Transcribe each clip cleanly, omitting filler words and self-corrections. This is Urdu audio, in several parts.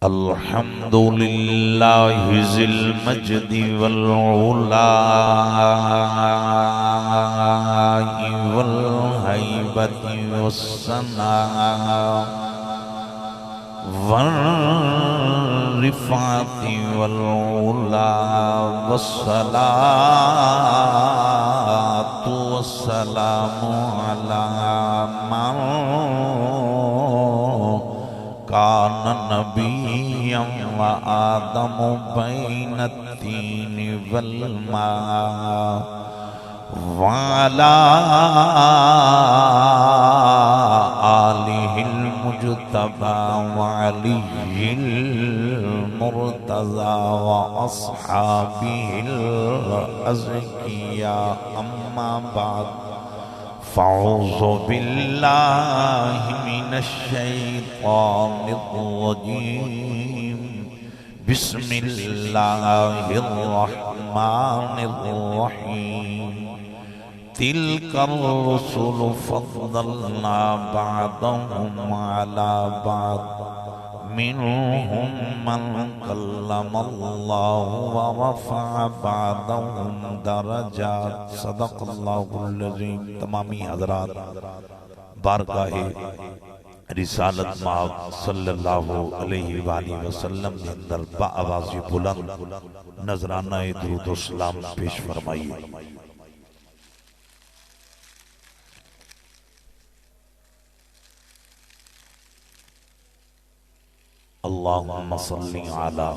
الحمد لله ذي المجد والعلا والهيبة والثناء والرفعة والعلا والصلاة والسلام على من كان نبيا وآدم بين التين والماء وعلى آله المجتبى وعليه المرتضى وأصحابه الأزكياء أما بعد فأعوذ بالله من الشيطان الرجيم بسم الله الرحمن الرحيم تلك الرسل فضلنا بعضهم على بعض منهم من كلم الله ورفع بعضهم درجات صدق اللہ العظیم۔ تمامی حضرات بارگاہ رسالت مآب صلی اللہ علیہ وآلہ وسلم کے اندر بآواز بلند نذرانہ درود و سلام پیش فرمائیے۔ اللہم صلی علی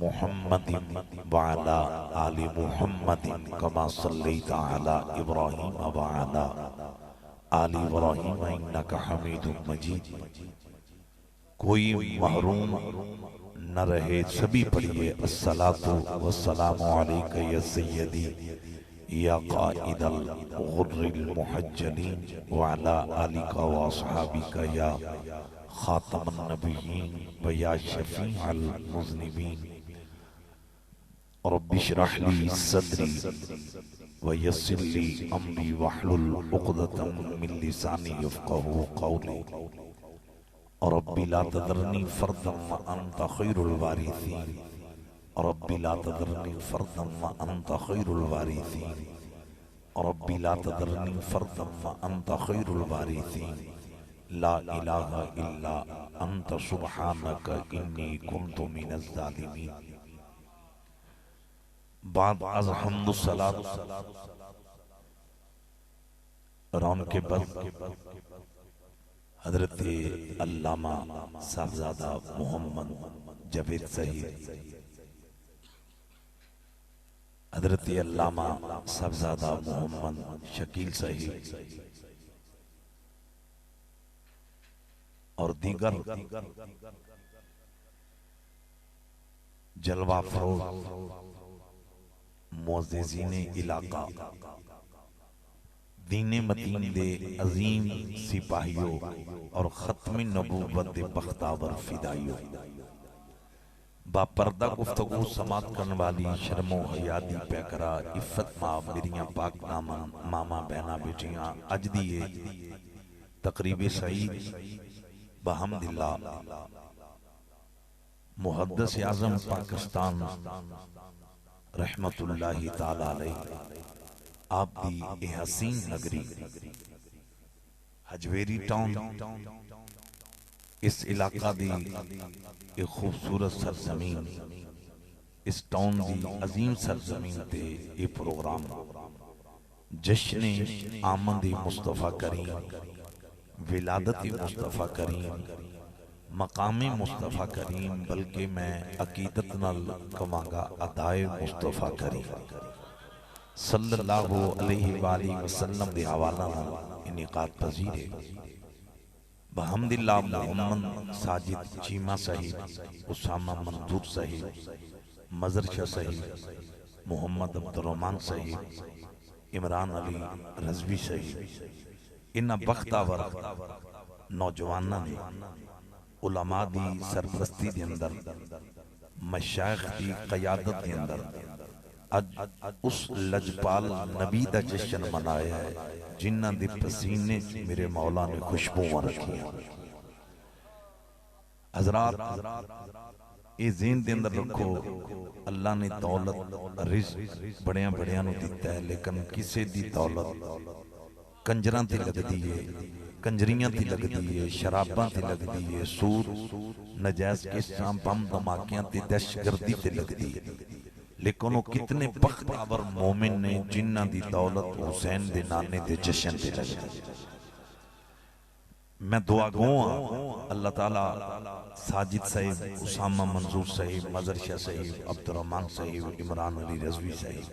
محمد وعلی آل محمد کما صلیت علی ابراہیم وعلی آل ابراہیم انکا حمید مجید۔ کوئی محروم نہ رہے، سبھی پڑھیے الصلاۃ والسلام علیک یا سیدی یا قائد الغر المحجلین وعلی آلک واصحابک یا خاتم النبیین و یا شفیع المذنبین۔ رب اشرح لی صدری ویسر لی امری واحلل عقدۃ من لسانی یفقهوا قولی۔ رب لا تذرنی فردا وانت خیر الوارثین۔ رب لا تذرنی فردا وانت خیر الوارثین۔ رب لا تذرنی فردا وانت خیر الوارثین۔ لا الہ الا انت سبحانک انی کنت من الظالمین۔ بعد از حمد و صلاۃ رون کے بعد حضرت علامہ صاحبزادہ محمد جاوید صاحب، حضرت علامہ صاحبزادہ محمد شکیل صاحب اور دیگر جلوہ فروز معززین علاقہ، دین متین دے عظیم سپاہیوں اور ختم نبوت دے بختاور فدائیوں، با پردہ گفتگو سماعت کرنے والی شرم و حیا دی پیکرا عفت ماں میریاں پاک دامن ماما بہنا بیٹیاں، اج دیئے تقریب سعید بحمداللہ محدث اعظم پاکستان رحمت اللہ تعالی علیہ آپ دی حسین نگری حجویری ٹاؤن، اس علاقہ دی ایک خوبصورت سرزمین، اس ٹاؤن دی عظیم سرزمین تے یہ پروگرام جشن آمد مصطفیٰ کریم، ولادت مصطفیٰ کریم، مقام مصطفیٰ کریم، بلکہ میں عقیدت نال کمانگا ادائے مصطفیٰ کریم صلی اللہ علیہ وآلہ وسلم دے حوالہ انعقاد پذیر ہے۔ بحمداللہ محمد ساجد چیمہ صاحب، اسامہ منظور صاحب، مظہر شاہ صاحب، محمد عبدالرحمن صاحب، عمران علی رضوی صاحب، انہا بختاور نوجوانہ نے علماء دی سرپرستی دے اندر، مشایخ دی قیادت دے اندر اج اس لجپال نبی دا جشن منایا ہے جنہ دی پسینے میرے مولا نے خوشبو رکھی ہے۔ حضرات یہ ذہن دے اندر رکھو، اللہ نے دولت رزق بڑیاں بڑیاں نو دیتا ہے، لیکن کسے دی دولت کنجراں تے لگ دی ہے، کنجریاں تی لگ دی ہے، شراباں تی لگ دی ہے، سود نجائز قسطاں بم دھماکیاں تے دہشت گردی تے لگ دی ہے۔ لیکن وہ کتنے بختور مومن نے جنہ دی دولت حسین دے نانے دے جشن تے لگ دی۔ میں دعا گوں اللہ تعالیٰ ساجد صاحب، اسامہ منظور صاحب، مظہر شاہ صاحب، عبدالرحمن صاحب، عمران علی رضوی صاحب،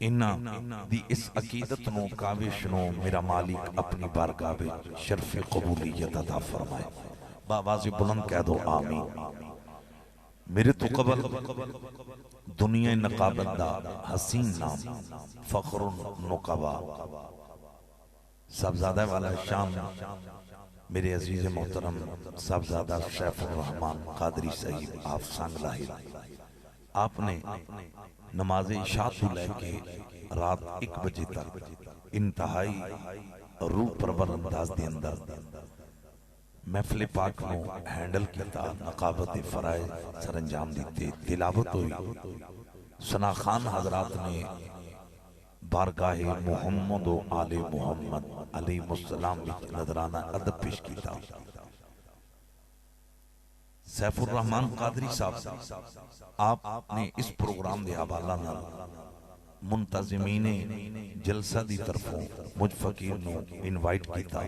انہاں دی اس عقیدت نو کاوش نو میرا مالک اپنی بارگاہ میں شرف قبولیت عطا فرمائے۔ بآواز بلند کہہ دو آمین۔ میرے تو قبل دنیا نقابت دا حسین نام فخر النقبا صاحبزادہ والا شام میرے عزیز محترم صاحبزادہ شیف الرحمن قادری صاحب آپ سانگ لاہر، آپ نے نماز عشاء تو لے کے رات 1 بجے تک انتہائی روح پرور انداز دے اندر محفل پاک نو ہینڈل کیتا، نقابت فرائض سر انجام دیتے، تلاوت ہوئی، ثنا خان حضرات نے بارگاہ محمد و آل محمد علیہ السلام نظرانہ ادب پیش کیتا۔ سیف الرحمن قادری صاحب آپ نے اس پروگرام دے حوالہ نال منتظمین جلسہ دی طرفوں مجھ فقیر نو انوائٹ کیتا۔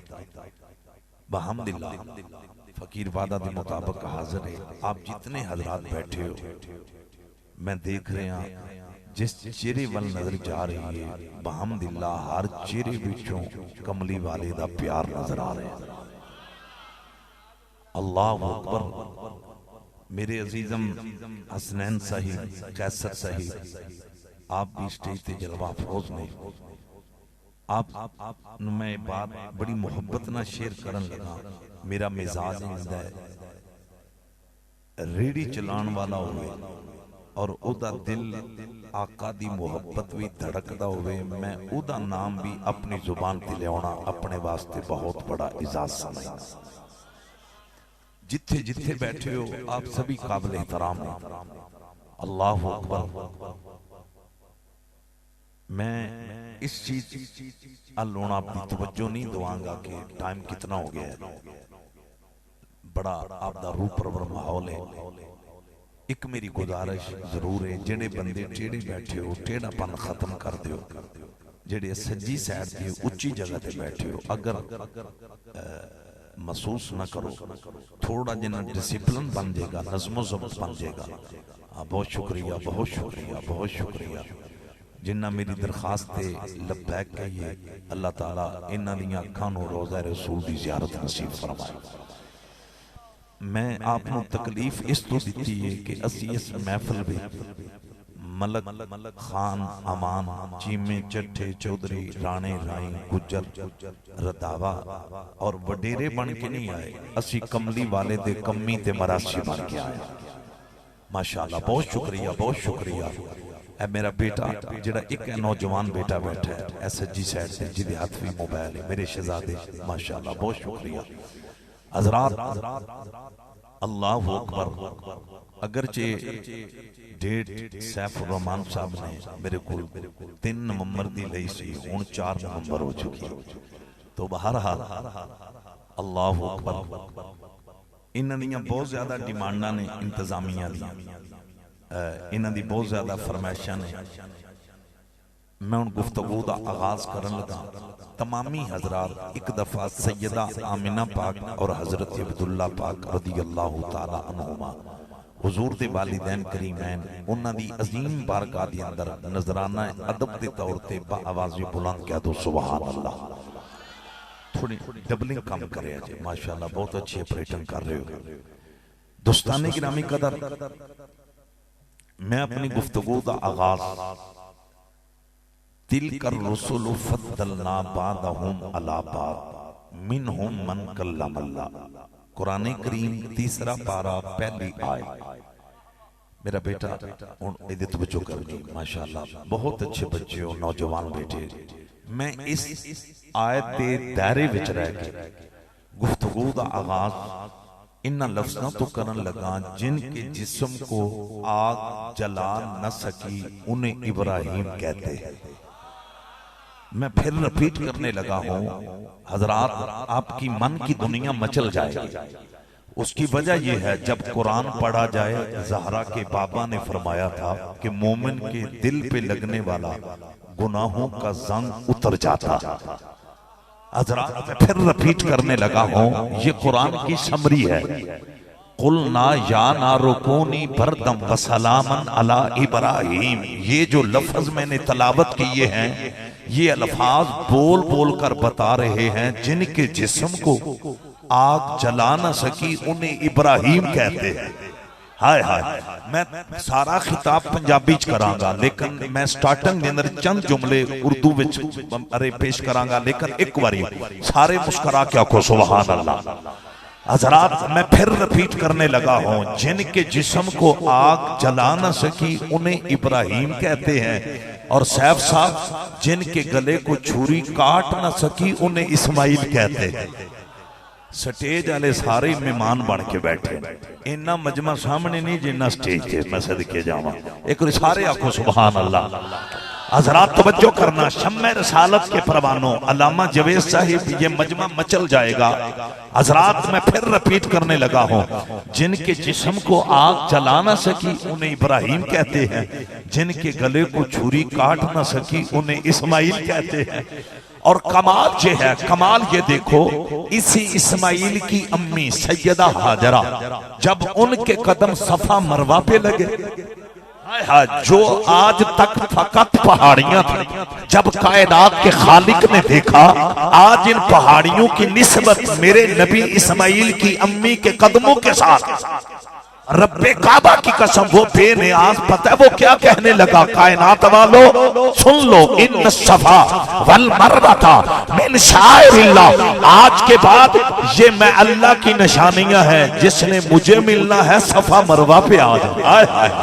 بحمداللہ فقیر وعدہ دے مطابق حاضر ہے۔ آپ جتنے حضرات بیٹھے ہو میں دیکھ رہے ہیں جس چہرے وال نظر جا رہی ہے، بحمداللہ ہر چہرے بچوں کملی والے دا پیار نظر آ رہے ہیں۔ اللہ اکبر۔ میرے عزیزم حسنین صاحب، قیصر صاحب، آپ بھی سٹیج تے جلوہ افروز نے، آپ میں بات بڑی محبت نہ شیئر کرن لگا۔ میرا مزاج ہے ریڑی چلان والا ہوئے اور او دا دل آقا دی محبت بھی دھڑکدا ہوئے، میں او دا نام بھی اپنی زبان تے لے آنا اپنے واسطے بہت بڑا اعزاز سمجھنا۔ جتھے جتھے بیٹھے ہو آپ سبھی قابل احترام ہیں۔ اللہ اکبر۔ میں اس چیز اللونا اپنی توجہ نہیں دوان گا کہ ٹائم کتنا ہو گیا ہے، بڑا آپ دا روح پرور ماحول ہے۔ ایک میری گزارش ضرور ہے، جڑے بندے ٹیڑے بیٹھے ہو ٹیڑا پن ختم کر دیو، جڑے سجی سائڈ دی اچھی جگہ تے بیٹھے ہو اگر محسوس نہ کرو، تھوڑا جنہ ڈسپلن بن جائے گا، نظم و ضبط بن جائے گا۔ بہت شکریہ، بہت شکریہ، بہت شکریہ۔ جنہ میری درخواست تے لبیک کہیے، اللہ تعالیٰ انہ دیاں اکھانوں روزہ رسول دی زیارت نصیب فرمائے۔ میں آپ نو تکلیف اس تو دیتی ہے کہ اسی اس محفل بھی ملک خان، امان، چیمے، چٹھے، چودری، رانے، رائیں، گجر، رداوا اور وڈیرے بن کے نہیں آئے، اسی کملی والے دے کمی تے مراسی بن کے آئے۔ ماشاءاللہ، بہت شکریہ، بہت شکریہ۔ اے میرا بیٹا جڑا ایک نوجوان بیٹا بیٹھا ہے ایسا جی سائڈ سے جدے ہاتھ بھی موبائل ہے، میرے شہزادے، ماشاءاللہ بہت شکریہ۔ حضرات اللہ اکبر۔ اگرچہ ڈیٹ سیف الرحمن صاحب نے میرے کو 3 نومبر دی لئی سی، ہون 4 نومبر ہو چکی، تو بہرحال اللہ اکبر۔ انہاں دیاں بہت زیادہ ڈیمانڈاں نے انتظامیہ دیاں، انہاں دی بہت زیادہ فرمائشاں نے۔ میں ان گفتگو دا آغاز کرن لگا۔ تمامی حضرات ایک دفعہ سیدہ آمنہ پاک اور حضرت عبداللہ پاک رضی اللہ تعالیٰ عنہما حضور دے والدین کریمین انہاں دی عظیم بارگاہ دی اندر نظرانہ ادب دے طور تے با آوازی بلند کہہ دو سبحان اللہ۔ تھوڑی ڈبلنگ کام کرے آجے، ماشاءاللہ بہت اچھی اپریٹنگ کر رہے ہو۔ دوستان گرامی قدر، میں اپنی گفتگو دا آغاز تِلْكَ الرُّسُلُ فَضَّلْنَا بَعْضَهُمْ عَلَى بَعْضٍ مِّنْهُمْ مَنْ كَلَّمَ اللَّهُ، قرآن کریم 3 پارہ پہلی آیت۔ میرا بیٹا ادھر توجہ کرنی، ماشاءاللہ بہت اچھے بچے ہو، نوجوان بیٹے۔ میں اس آیت دے دائرے وچ رہ کے گفتگو دا آغاز ان لفظاں تو کرن لگا جن کے جسم کو آگ جلا نہ سکی انہیں ابراہیم کہتے ہیں۔ میں پھر رپیٹ کرنے لگا ہوں، حضرات آپ کی من کی دنیا مچل جائے گی۔ اس کی وجہ یہ ہے جب قرآن پڑھا جائے، زہرا کے بابا نے فرمایا تھا کہ مومن کے دل پہ لگنے والا گناہوں کا زنگ اتر جاتا۔ حضرات میں پھر رپیٹ کرنے لگا ہوں، یہ قرآن کی سمری ہے۔ قُلْنَا يَا نَارُ كُونِي بَرْدًا وَسَلَامًا عَلَىٰ إِبْرَاهِيمَ۔ یہ جو لفظ میں نے تلاوت کیے ہیں، یہ الفاظ بول بول کر بتا رہے ہیں جن کے جسم کو آگ جلا نہ سکی انہیں ابراہیم کہتے ہیں۔ ہائے ہائے، میں سارا خطاب پنجابی چ کراں گا، لیکن میں سٹارٹنگ دے اندر چند جملے اردو وچ پیش کراں گا، لیکن ایک باری سارے مسکرا کے آکھو سبحان اللہ۔ حضرات میں پھر رپیٹ کرنے لگا ہوں، جن کے جسم کو آگ جلا نہ سکی انہیں ابراہیم کہتے ہیں، اور سیف صاحب جن کے گلے کو چھری کاٹ نہ سکی انہیں اسماعیل کہتے ہیں۔ سٹیج والے سارے مہمان بن کے بیٹھے، اینا مجمع سامنے نہیں جنہ سٹیج تھے، میں صدقے جاواں، ایک سارے آکھو سبحان اللہ۔ حضرات توجہ کرنا، شمع رسالت کے پروانوں، علامہ جوید صاحب یہ مجمع مچل جائے گا۔ حضرات میں پھر رپیٹ کرنے لگا ہوں، جن کے جسم کو آگ جلا نہ سکی انہیں ابراہیم کہتے ہیں، جن کے گلے کو چھری کاٹ نہ سکی انہیں اسماعیل کہتے ہیں۔ اور کمال یہ ہے، کمال یہ دیکھو، اسی اسماعیل کی امی سیدہ حاجرہ جب ان کے قدم صفا مروہ پہ لگے، جو آج تک فقط پہاڑیاں تھیں، جب کائنات کے خالق نے دیکھا آج ان پہاڑیوں کی نسبت میرے نبی اسماعیل کی امی کے قدموں کے ساتھ، رب کعبہ کی قسم وہ بے نیاز، پتہ ہے وہ کیا کہنے لگا، کائنات والو سن لو، ان الصفا والمروہ من شعائر اللہ، آج کے بعد یہ میں اللہ کی نشانیاں ہیں، جس نے مجھے ملنا ہے صفا مروہ پہ آ جائے۔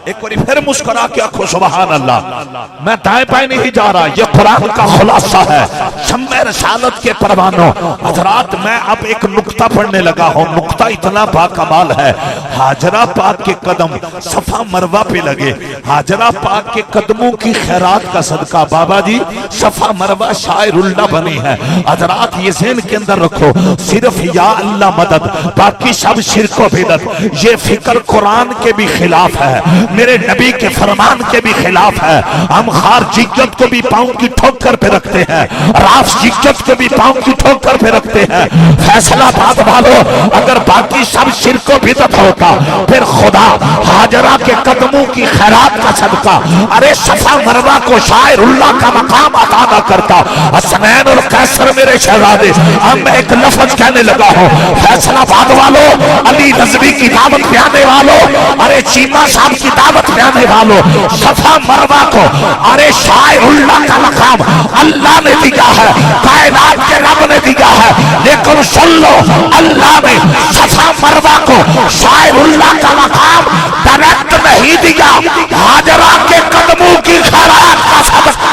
ایک باری پھر مسکرا کے آکھو سبحان اللہ۔ میں دائیں بائیں نہیں جا رہا، یہ قرآن کا خلاصہ ہے، شمع رسالت کے پروانوں۔ حضرات میں اب ایک نکتہ پڑھنے لگا ہوں، نکتہ اتنا باکمال ہے۔ حاجرہ پاک کے قدم صفا مروہ پہ لگے، حاجرہ پاک کے قدموں کی خیرات کا صدقہ بابا جی صفا مروہ شاعر اللہ بنی ہے۔ حضرات یہ ذہن کے اندر رکھو، صرف یا اللہ مدد، باقی سب شرک و بدعت، یہ فکر قرآن کے بھی خلاف ہے، میرے نبی کے فرمان کے بھی خلاف ہے۔ ہم خارجیت کو بھی پاؤں کی ٹھوکر پہ رکھتے ہیں، رافضیت کو بھی پاؤں کی ٹھوکر پہ رکھتے ہیں۔ فیصلہ بات والو، اگر باقی سب شرک و بدعت ہوتا پھر خدا حاجرہ کے قدموں کی خیرات کا صدقہ ارے صفا مروہ کو شاعر اللہ کا مقام عطا نہ کرتا۔ حسنین اور قیصر میرے شہزادے، اب میں ایک لفظ کہنے لگا ہوں، فیصلہ بات والو، علی رضوی کی دعوت پہ آنے والوں، ارے چیمہ صاحب کی دعوت پہ آنے والوں، صفا مروہ کو ارے شاعر اللہ کا مقام اللہ نے دیا ہے، کائنات کے رب نے دیا ہے، لیکن سن لو اللہ نے صفا مروہ کو شاعر اللہ کا مقام ڈائریکٹ نہیں دیا، حاجرہ کے قدموں کی خیرات کا صدقہ۔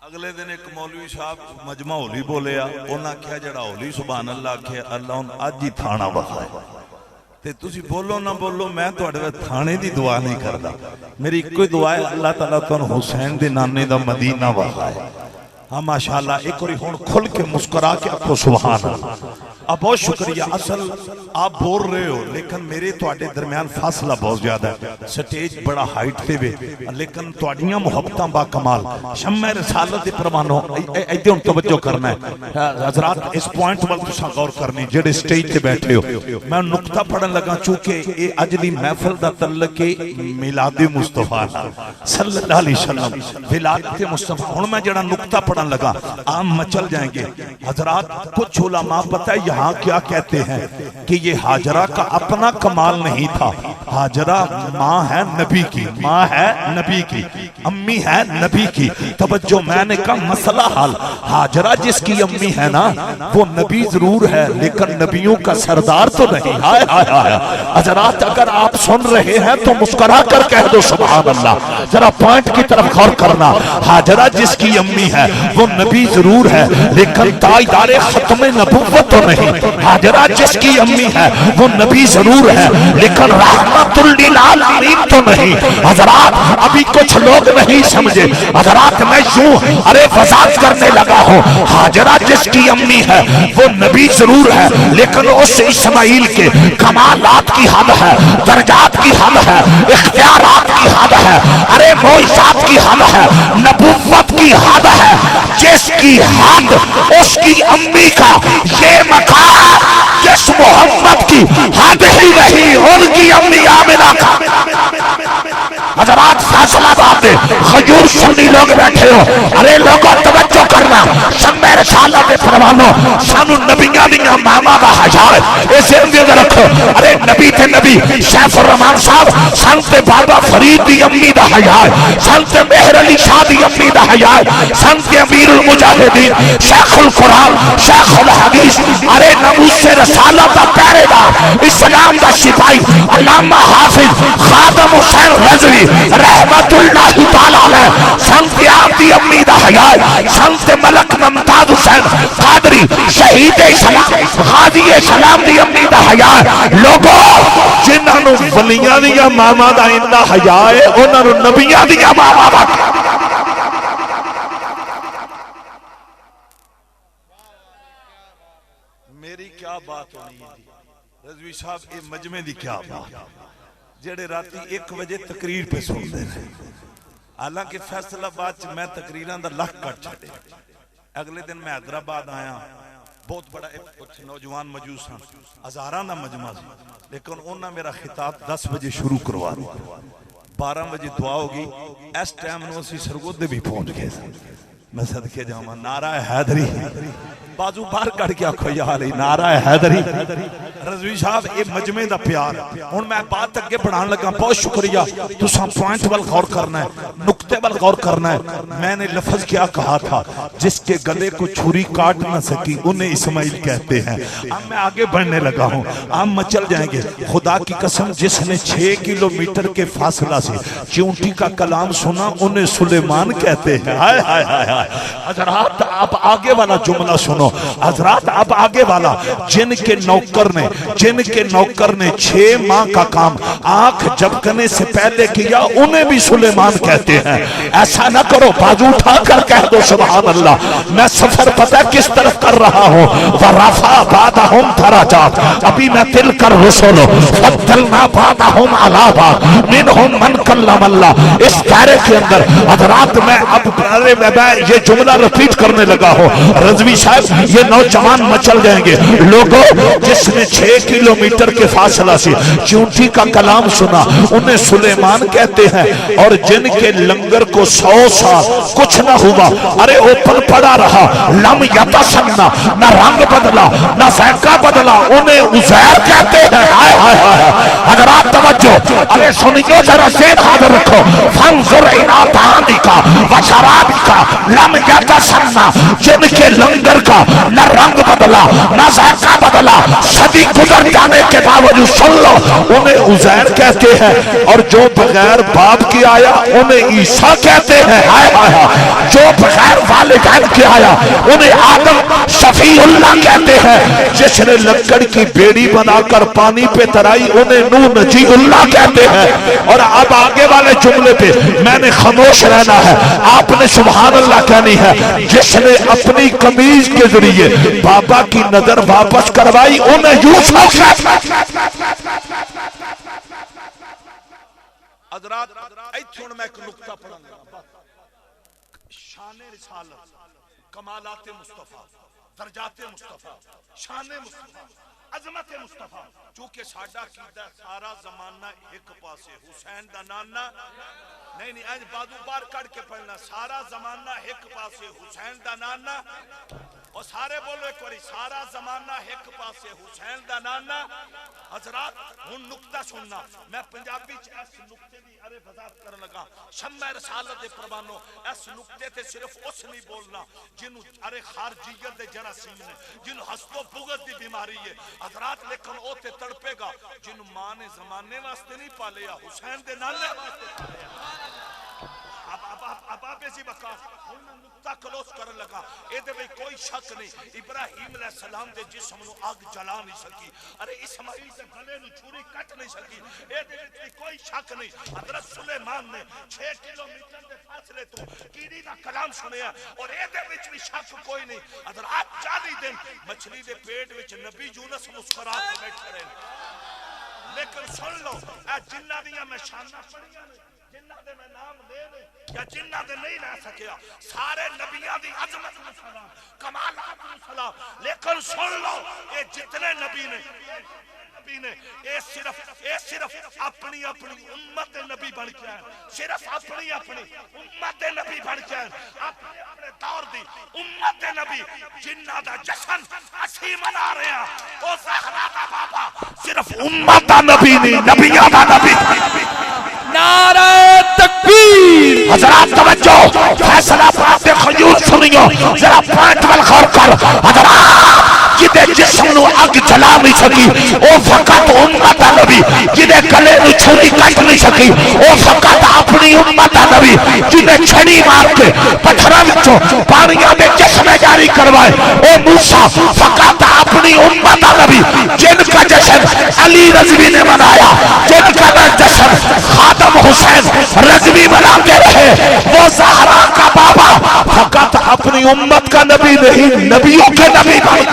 اگلے دن ایک مولوی صاحب مجمع ہولی بولے انہاں کیا جڑا ہولی سبحان اللہ کیا اللہ ان آج ہی تھانا بخائے تے تسی بولو نہ بولو، میں تو اڑے تھانے دی دعا نہیں کردا، میری کوئی دعا ہے اللہ تعالیٰ تو حسین دی نانے دا مدینہ بخائے۔ ہاں ماشاءاللہ، ایک اور ہون کھل کے مسکرا کے آکھو سبحان اللہ۔ اب بہت شکریہ، اصل آپ بول رہے ہو لیکن میرے توڑے درمیان فاصلہ بہت زیادہ ہے، سٹیج بڑا ہائٹ تے بے، لیکن توڑیاں محبتاں با کمال، شمع رسالت پروانوں ایدے ان توجہ کرنا ہے۔ حضرات اس پوائنٹ والے تساں غور کرنی جڑے سٹیج تے بیٹھے ہو، میں نکتہ پڑھن لگا چونکہ اے اجلی محفل دا تعلق میلاد مصطفیٰ صلی اللہ علیہ وسلم، ولادت مصطفیٰ، ہن میں جڑا نکتہ پڑھن لگا عام مچل جائیں گے۔ حضرات کچھ علماء پتہ ہے یہاں کیا کہتے ہیں کہ یہ حاجرہ کا اپنا کمال نہیں تھا، حاجرہ ماں ہے نبی کی، ماں ہے نبی کی، امی ہے نبی کی۔ توجہ، میں نے کہا مسئلہ حل، حاجرہ جس کی امی ہے نا وہ نبی ضرور ہے لیکن نبیوں کا سردار تو نہیں۔ ہائے ہائے ہائے، حضرات اگر آپ سن رہے ہیں تو مسکرا کر کہہ دو سبحان اللہ۔ ذرا پوائنٹ کی طرف غور کرنا. ہاجرہ جس کی امی ہے وہ نبی ضرور ہے لیکن تاجدار ختم نبوت تو نہیں. ہاجرہ جس کی امی ہے وہ نبی ضرور ہے لیکن رحمت للعالمین تو نہیں. حضرات ابھی کچھ لوگ نہیں سمجھے. حضرات میں یوں وضاحت کرنے لگا ہوں. ہاجرہ جس کی امی ہے وہ نبی ضرور ہے لیکن اس اسماعیل کے کمالات کی حد ہے, درجات کی حد ہے, اختیارات کی حد ہے, معجزات کی حد ہے, نبوت کی حد ہے. جس کی حد اس کی امی کا یہ مقام, جس محمد کی حد ہی نہیں ان کی امی آمنہ کا. حضرات فیصلہ بات ہے, خجور سنی لوگ بیٹھے ہو, لوگوں توجہ کرنا. شمع رسالت پروانو سانو نبیاں دیاں ماما دا حیا ہے, اسے اندر رکھو. نبی تے نبی سیف الرحمان صاحب سنت بابا فرید دی امی دا حیا ہے, سنت مہر علی شاہ دی امی دا حیا ہے, سنت امیر المجاہدین شیخ القرآن شیخ الحدیث ناموس رسالت دا پہرے دار اسلام دا سپاہی علامہ حافظ خادم حسین رضوی رحمت اللہ تعالی علیہ سنت آپ دی امی دا حیا ہے, سنت ملک ممتاز حسین قادری شہید اسلام غازی اسلام دی امی دا حیا ہے. لوگوں جنہاں نو ولیاں دیاں ماما دا اندا حیا ہے انہاں نو نبیاں دیاں ماما دا. میری کیا بات ہونی ہے رضوی صاحب, یہ مجمع دی کیا بات جڑے راتی 1 بجے تقریر پہ سن دے رہے. حالانکہ فیصلہ بات میں تقریران دا لکھ کٹ چھڑے. اگلے دن میں حیدرآباد آیا, بہت بڑا نوجوان موجود ہیں, ہزاران دا مجمع سی, لیکن انہاں میرا خطاب 10 بجے شروع کروا دیا, 12 بجے دعا ہوگی. اس ٹائم نو اسی سرگودے بھی پہنچ گئے. میں صدقے جاؤں نعرہ حیدری, بازو باہر کر کے آکھو یا علی نعرہ حیدری. رضوی صاحب یہ مجمع دا پیار. ہن میں بات اگے بڑھان لگا. بہت شکریہ, تساں پوائنٹ وال غور کرنا ہے, نقطے وال غور کرنا ہے. میں نے لفظ کیا کہا تھا, جس کے گلے کو چھری کاٹ نہ سکی انہیں اسماعیل کہتے ہیں. اب میں آگے بڑھنے لگا ہوں, ہم مچل جائیں گے. خدا کی قسم جس نے 6 کلومیٹر کے فاصلہ سے چونٹی کا کلام سنا انہیں سلیمان کہتے ہیں. ہائے ہائے ہائے. حضرات اب آگے والا جملہ سنو. حضرات اب آگے والا, جن کے نوکر نے 6 ماہ کا کام آنکھ جھپکنے سے پہلے کیا انہیں بھی سلیمان کہتے ہیں. ایسا نہ کرو, بازو اٹھا کر کہہ دو سبحان اللہ. میں سفر پتہ کس طرف کر رہا ہوں. وَرَفَعَ بَعْضَهُمْ دَرَجَاتٍ, ابھی میں تِلْكَ الرُّسُلُ فَضَّلْنَا بَعْضَهُمْ عَلَىٰ بَعْضٍ مِنْهُمْ مَنْ كَلَّمَ اللَّهُ. اس دائرے کے اندر حضرات میں اب یہ جملہ ریپیٹ کرنے لگا ہوں. رضوی صاحب یہ نوجوان مچل جائیں گے. لوگوں جس نے 6 کلومیٹر کے فاصلہ سے چونٹی کا کلام سنا انہیں سلیمان کہتے ہیں. اور جن کے لنگر کو 100 سال کچھ نہ ہوا, اوپن پڑا رہا, لم یتسنہ, نہ رنگ بدلا نہ ذائقہ بدلا, انہیں عزیر کہتے ہیں. ہائے ہائے ہائے. حضرات توجہ, سنیو ذرا ذہن حاضر رکھو. فانظر الی طعامک و شرابک لم یتسنہ, جن کے لنگر کا نہ رنگ بدلا نہ ذائقہ بدلا, صدی گزر جانے کے باوجود سن لو انہیں عزیر کہتے ہیں. اور جو بغیر باپ کی آیا انہیں عیسیٰ کہتے ہیں. ہائے ہائے. جو بغیر والدین کے آیا انہیں آدم شفیع اللہ کہتے ہیں. جس نے لکڑ کی بیڑی بنا کر پانی پہ ترائی انہیں نوح نجی اللہ کہتے ہیں. اور اب آگے والے جملے پہ میں نے خاموش رہنا ہے, آپ نے سبحان اللہ کہنی ہے. جس نے اپنی قمیض کے ذریعے بابا کی نظر واپس کروائی انہیں یوسف حضرات. ایتھے میں ایک نقطہ پڑھوں گا. شان رسالت, کمالات مصطفیٰ, درجات مصطفیٰ, شان مصطفیٰ, عظمت مصطفیٰ. چونکہ ساڈا عقیدہ سارا زمانہ ایک پاسے حسین دا نانا نہیں اج بازو بار کٹ کے پڑھنا. سارا زمانہ ایک پاسے حسین دا نانا, اور سارے بولو ایک باری, سارا زمانہ ایک پاسے حسین دا نانا. حضرات ہن نقطہ سننا, میں پنجابی چ اس نقطے دی وضاحت کرن لگا. شمع رسالت دے پروانو, اس نقطے تے صرف اس نہیں بولنا جنوں خارجیت دے جراثیم نے, جنوں حسد و بغض دی بیماری ہے. حضرات لیکن او تے تڑپے گا جنوں ماں نے زمانے واسطے نہیں پالیا, حسین دے نانے واسطے پالیا. بابے سی بکا نقطہ کلوس کرن لگا اے دے بھئی کوئی شک نہیں ابراہیم علیہ السلام دے جسم نو آگ جلا نہیں سکی ارے اسماعیل دے گلے نو چھری کٹ نہیں سکی اے دے وچ کوئی شک نہیں حضرت سلیمان نے 6 کلومیٹر دے فاصلے تو کیڑی دا کلام سنیا اور اے دے وچ بھی شک کوئی نہیں حضرت 40 دن مچھلی دے پیٹ وچ نبی یونس مسکرا کے بیٹھے رہے لیکن سن لو اے جنہ دیاں میں شاناں پڑھیاں نے جنہ دے میں نام لے لے یا جنہ دے نہیں لے سکیا سارے نبیاں دی عظمت و سلام کمالات و سلام لیکن سن لو اے جتنے نبی نے اے صرف اپنی امت نبی بن کے آئے صرف اپنی امت نبی بن کے آئے اپنے دور دی امت نبی جنہ دا جشن اسی منا رہے ہیں او زہرا دا بابا صرف امت دا نبی نہیں نبیوں دا نبی نعرہ تکبیر حضرات توجہ فیصلہ بات خیول سنیو ذرا پوائنٹ وال غور کر حضرات جدے جسم نو اگ جلا نہیں سکی او فقط امت نبی جدے گلے نو چھری کٹ نہیں سکی او فقط اپنی امت نبی جدے چھڑی مار کے پتھراں وچوں پانیاں دے چشمے جاری کروائے او موسیٰ فقط اپنی امت نبی جن کا جشن علی رضوی نے منایا جن کا جشن خاتم حسین رضوی مناتے رہے وہ زہرا کا بابا فقط اپنی امت کا نبی نہیں نبیوں کے نبی بھائی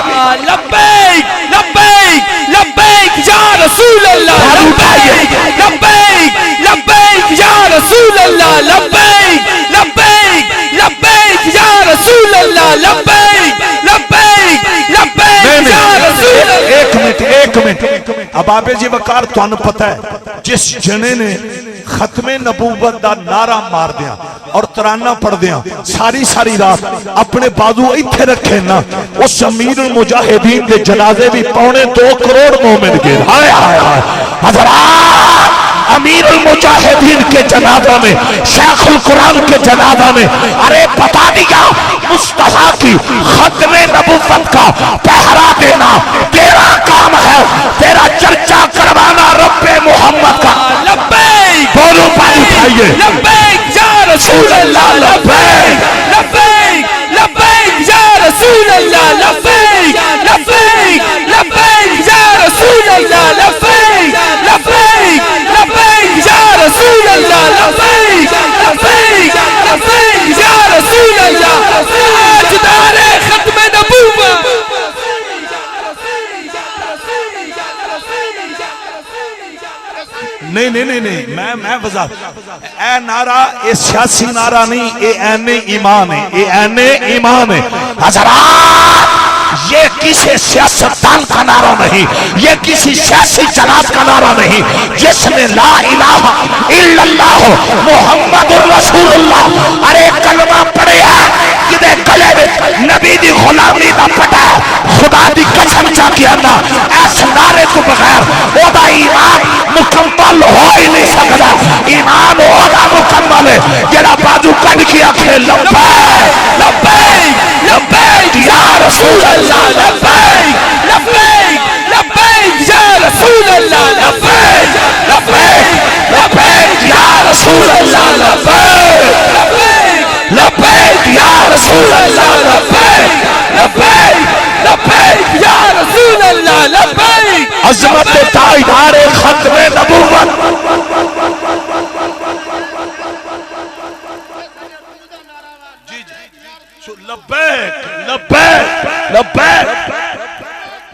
لبیک لبیک لبیک یا رسول اللہ لبیک لبیک لبیک یا رسول اللہ لبیک لبیک لبیک یا رسول اللہ لبیک لبیک لبیک یا رسول اللہ ایک منٹ اب آبے جی وقار تو انہوں پتہ ہے جس جنے نے ختم نبوت دا نعرہ مار دیا اور ترانہ پڑھ دیا ساری رات اپنے بازو ایتھے رکھے نا اس امیر المجاہدین کے جنازے بھی 2.25 کروڑ مومن کے حضرات امیر المجاہدین کے جنازہ میں شیخ القرآن کے جنازہ میں ارے بتا دیا مصطفیٰ کی ختم نبوت کا پہرا دینا تیرا کام ہے تیرا چرچا کروانا رب محمد کا لبیک دونوں پاس اٹھائیے لبیک یا رسول اللہ لبیک لبیک لبیک یا رسول اللہ لبیک لبیک لبیک یا رسول اللہ لبیک لبیک لبیک یا رسول اللہ لبیک لبیک لبیک یا رسول اللہ تاجدار ختم نبوت نہیں میں وضاحت اے نعرہ اے سیاسی نعرہ نہیں اے این ایمان ہے اے این ایمان ہے حضرات یہ کسی سیاستدان کا نعرہ نہیں یہ کسی سیاسی جماعت کا نعرہ نہیں جس نے لا الہ الا اللہ محمد رسول اللہ ارے کلمہ پڑھے ہے جدے گلے میں نبی دی غلامی دا پٹا خدا دی قسم چا کیا نا ایس نعرے کو بغیر او دا ایمان مکمل ہو ہی نہیں سکتا ایمان ہو دا مکمل ہے جڑا بازو کٹ کیا کہ لبیک لبیک لبیک یا رسول اللہ لبیک لبیک لبیک یا رسول اللہ لبیک لبیک لبیک یا رسول اللہ لبیک لبیک لبیک یا رسول اللہ لبیک لبیک لبیک یا رسول اللہ لبیک عظمت تاجدار ختم نبوت لبیک لبیک لبیک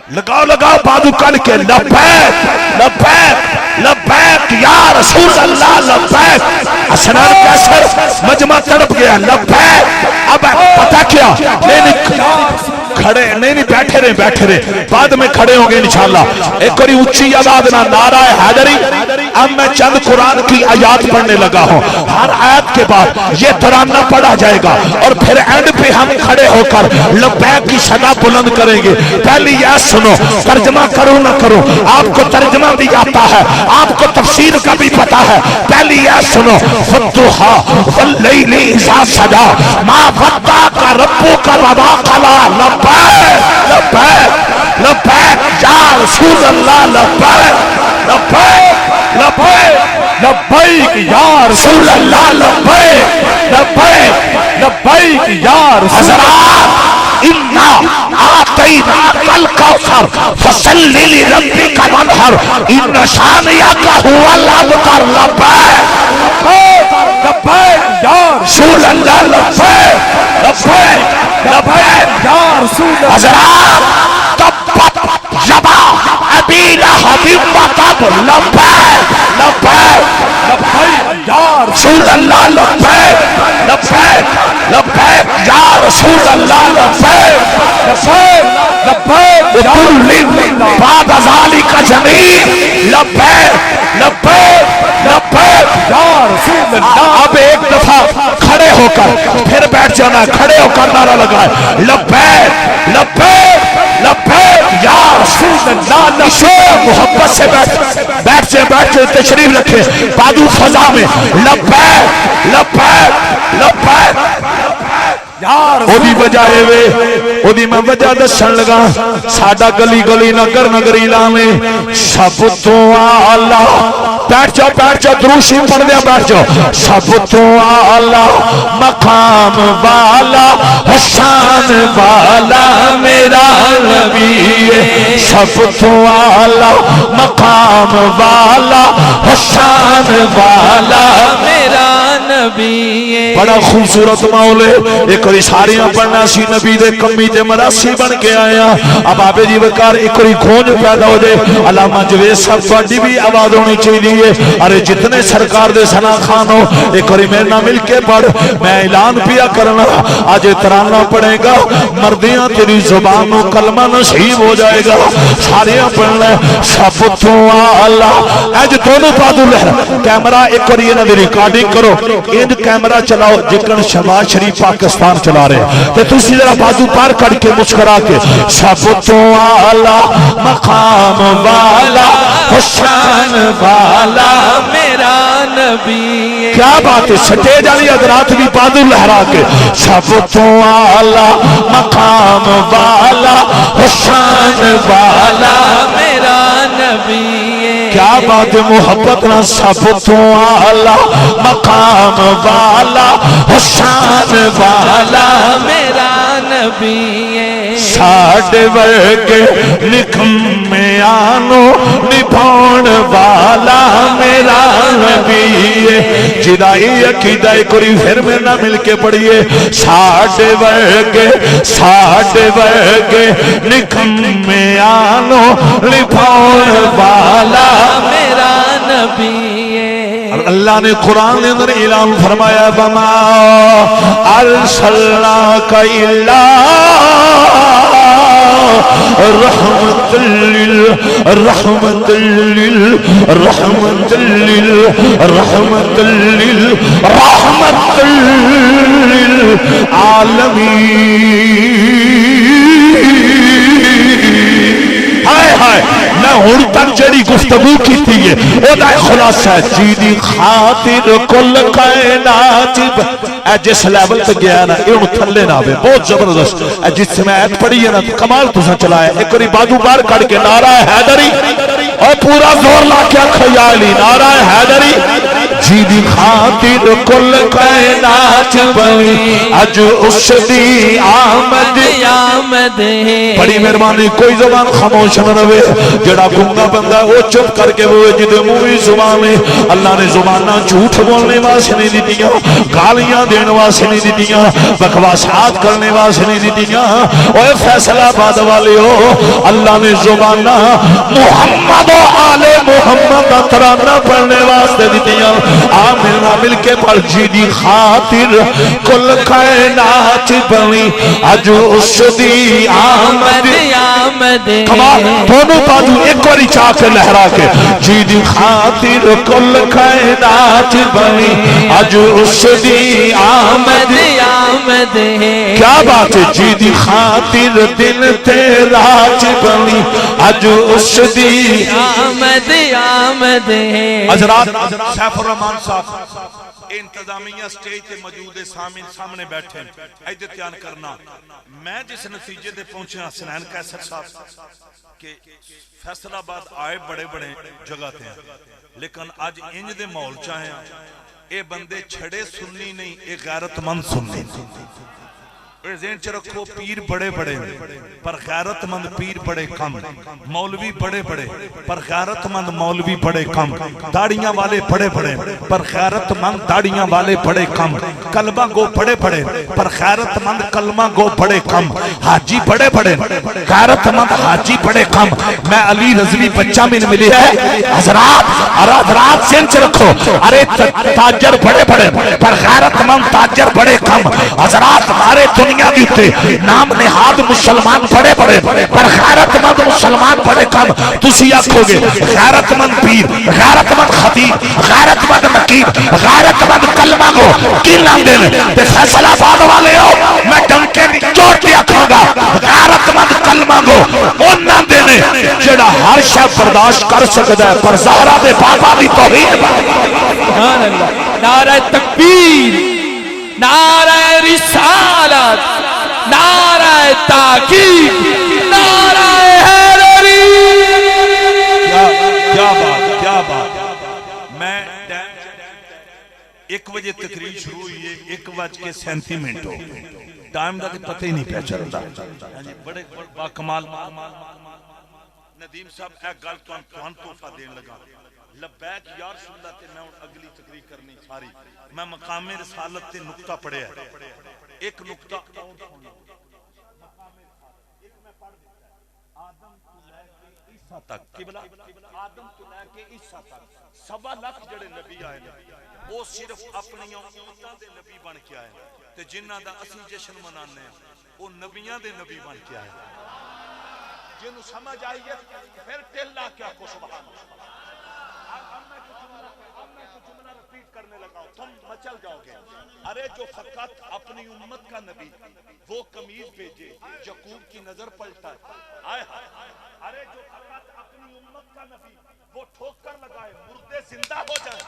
لگاؤ بازو کر کے لبیک لبیک لبیک یا رسول اللہ لبیک اسنان کیسر مجمع تڑپ گیا لبیک اب پتہ کیا کھڑے نہیں بیٹھے رہے بعد میں کھڑے ہوں گے انشاءاللہ ایک اور اونچی آواز نہ نعرہ حیدری اب میں چند قرآن کی آیات پڑھنے لگا ہوں ہر آیت کے بعد یہ ترانہ پڑھا جائے گا اور پھر اینڈ پہ ہم کھڑے ہو کر لبیک کی صدا بلند کریں گے پہلی یہ سنو ترجمہ کرو نہ کرو آپ کو ترجمہ بھی آتا ہے آپ کو تفسیر کا بھی پتا ہے پہلی یہ سنو فتوحا واللیل اذا سجا ما ودعک ربک وما قلی لبیک لبیک لبیک یا رسول اللہ لبیک لبیک لبیک لبیک یا رسول اللہ لبیک لبیک لبیک یا رسول اللہ اِنَّا آتَيْنَاكَ الْكَوْثَرَ فَصَلِّ لِرَبِّكَ وَانْحَرْ إِنَّ شَانِئَكَ هُوَ الْأَبْتَرُ لبیک لبیک یا رسول اللہ لبیک لبیک لبیک یا رسول اللہ حضرات تبت یدا ابی لہب وتب لبیک لبیک لبیک یا رسول اللہ لبیک لبیک لبیک یا رسول اللہ لبیک لبیک لبیک وکل بعد ذلک جمیل لبیک لبیک لبیک یا رسول اللہ. اب ایک دفعہ کھڑے ہو کر پھر بیٹھ جانا, کھڑے ہو کر نعرہ لگائے لبیک لبیک لبیک یا رسول اللہ. نشو محبت سے بیٹھ سے تشریف رکھے بادو فضا میں لبیک لبیک لبیک اودی بجائے وے اودی میں وجہ دسن لگا. ساڈا گلی گلی نگر نگری لاویں سب تو اعلی. بیٹھ جاؤ دروشی پڑھ دیا بیٹھ جاؤ. سب تو اعلی مقام والا حسان والا میرا نبی ہے. سب تو اعلی مقام والا حسان والا میرا نبی ہے. بڑا خوبصورت مولے. ایک کوئی ساریاں پڑھنا سی نبی دے کمی تے مراسی بن کے آیا. اب آبے جی وکار ایک کوئی گونج پیدا ہو جائے. علامہ جوید صاحب تھوڑی بھی آواز ہونی چاہیے. ارے جتنے سرکار دے ثنا خان ہو ایک کوئی میرے نہ مل کے پڑھ. میں اعلان پیا کرنا آج ترانہ پڑھے گا مردیاں تیری زبان و کلمہ نصیب ہو جائے گا. ساریاں پڑھنا سب تو اعلی. اج دونوں بادو لہر کیمرہ ایک کوئی انہاں دی ریکارڈنگ کرو. ان کیمرہ چلاؤ جکن شہباز شریف پاکستان چلا رہے تو تسی ذرا بازو پار کر کے مسکرا کے سب تو اعلی مقام والا حسین والا میرا نبی. کیا بات ہے. سٹیج والی حضرات بھی بازو لہرا کے سب تو اعلی مقام والا حسین والا میرا نبی. کیا بات ہے. محبت نہ سب تو اعلی مقام والا حسین والا میرا نبی ہے. ساڈے ورگے لکھم میں آنو نبھاؤن والا میرا نبی ہے. جدائی عقیدہ کوئی پھر میں نہ مل کے پڑھیے. ساڈے ورگے لکھم میں آنو نبھاؤن والا میرا نبی ہے. اللہ نے قرآن کے اندر اعلان فرمایا وما ارسلناک الا رحمت ہائے ہائے. میں ہوں تک جڑی گفتگو کی تھی او دا خلاصہ ہے جی دی خاطر کل کائنات. اے جس لیول تے گیا نا اے تھلے نہ آوے. بہت زبردست. اے جس میں ایت پڑھی ہے نا کمال تساں چلایا. ایک باری بازو باہر کڑ کے نعرہ حیدری اور پورا زور لا کے خیالی نعرہ حیدری. جی دی خاطر کل کائنات بنی اج اس دی آمد ہے. بڑی مہربانی کوئی زبان خاموش نہ رہے. جڑا گنگا بندہ وہ چپ کر کے وہ جدے منہ زبان میں اللہ نے زبانہ جھوٹ بولنے واسطے نہیں دتیاں, گالیاں دینے واسطے نہیں دتیاں, بکواسات کرنے واسطے نہیں دتیاں. اوے فیصلہ آباد والے ہو اللہ نے زبانہ محمد و آل محمد کا ترانہ پڑھنے واسطے دتیاں. آمین مل کے پڑھ جی دی خاطر کل کائنات بنی اج اس دی آمد کمال. دونوں بازو ایک باری چاہ کے لہرا کے جی دی خاطر کل کائنات بنی اج اس دی آمد ہے. کیا بات ہے. جی دی خاطر دل تیرا بنی اج اس دی آمد ہے. حضرات سیف الرحمان صاحب انتظامیہ سٹیج تے موجود ہے، سامنے بیٹھے ایدے تیان کرنا. میں جس نتیجے دے پہنچے حسنین کیسر صاحب کہ فیصل آباد آئے بڑے بڑے جگہ تھے، لیکن آج انج دے مول چاہیں اے بندے چھڑے سننی نہیں، اے غیرت مند سننی. ذہن چ رکھو، پیر بڑے بڑے پر غیرت مند پیر بڑے کم، مولوی بڑے بڑے پر غیرت مند مولوی بڑے کم، داڑیاں والے بڑے بڑے پر غیرت مند داڑیاں والے بڑے کم، کلمہ گو بڑے بڑے پر غیرت مند کلمہ گو بڑے کم، حاجی بڑے بڑے غیرت مند حاجی بڑے کم. میں علی رضوی بچہ میں ملی ہے حضرات ذہن چ رکھو، ارے تاجر بڑے بڑے پر غیرت مند تاجر بڑے کم. حضرات ہمارے دنیا نام نہاد مسلمان بڑے بڑے پر غیرت مند مسلمان بڑے کم. تسی آکھو گے غیرت مند پیر، غیرت مند خطیب، غیرت مند نقیب، غیرت مند کلمہ گو کی نام دینے تے فیصل آباد والے ہو. میں ڈنکے چوٹ کے آکھوں گا غیرت مند کلمہ گو ان نام دینے جڑا ہر شے برداشت کر سکتا ہے پر زہرا دے بابا دی توہین. سبحان اللہ. نعرہ تکبیر، نعرہ رسالت، نعرہ تاکید، نعرہ حیدری. کیا بات کیا بات. میں 1 بجے تقریر شروع ہوئی ہے، 1:37 ہو ٹائم دا پتہ ہی نہیں پہ چلتا. بڑے با کمال ندیم صاحب ایک گل تہن تحفہ دین لگا. لبیک یا رسول اللہ تے میں اگلی تقریر کرنی ساری. میں مقام رسالت تے نقطہ پڑھیا ہے، ایک نقطہ آدم تو لے کے عیسیٰ تک 1.25 لاکھ جڑے نبی آئے ہیں وہ صرف اپنی امتاں دے نبی بن کے آئے ہیں، تے جنہاں دا اسی جشن منانے ہیں وہ نبیاں دے نبی بن کے آئے ہیں. جنہوں سمجھ آئیے پھر ٹیلا کیا کو سبحان اللہ. جملہ رپیٹ کرنے لگا تم مچل جاؤ گے. ارے جو فقط اپنی امت کا نبی وہ قمیض بھیجے یعقوب کی نظر پلٹا ہے. ارے جو فقط اپنی امت کا نبی وہ ٹھوکر لگائے مردے زندہ ہو جائے.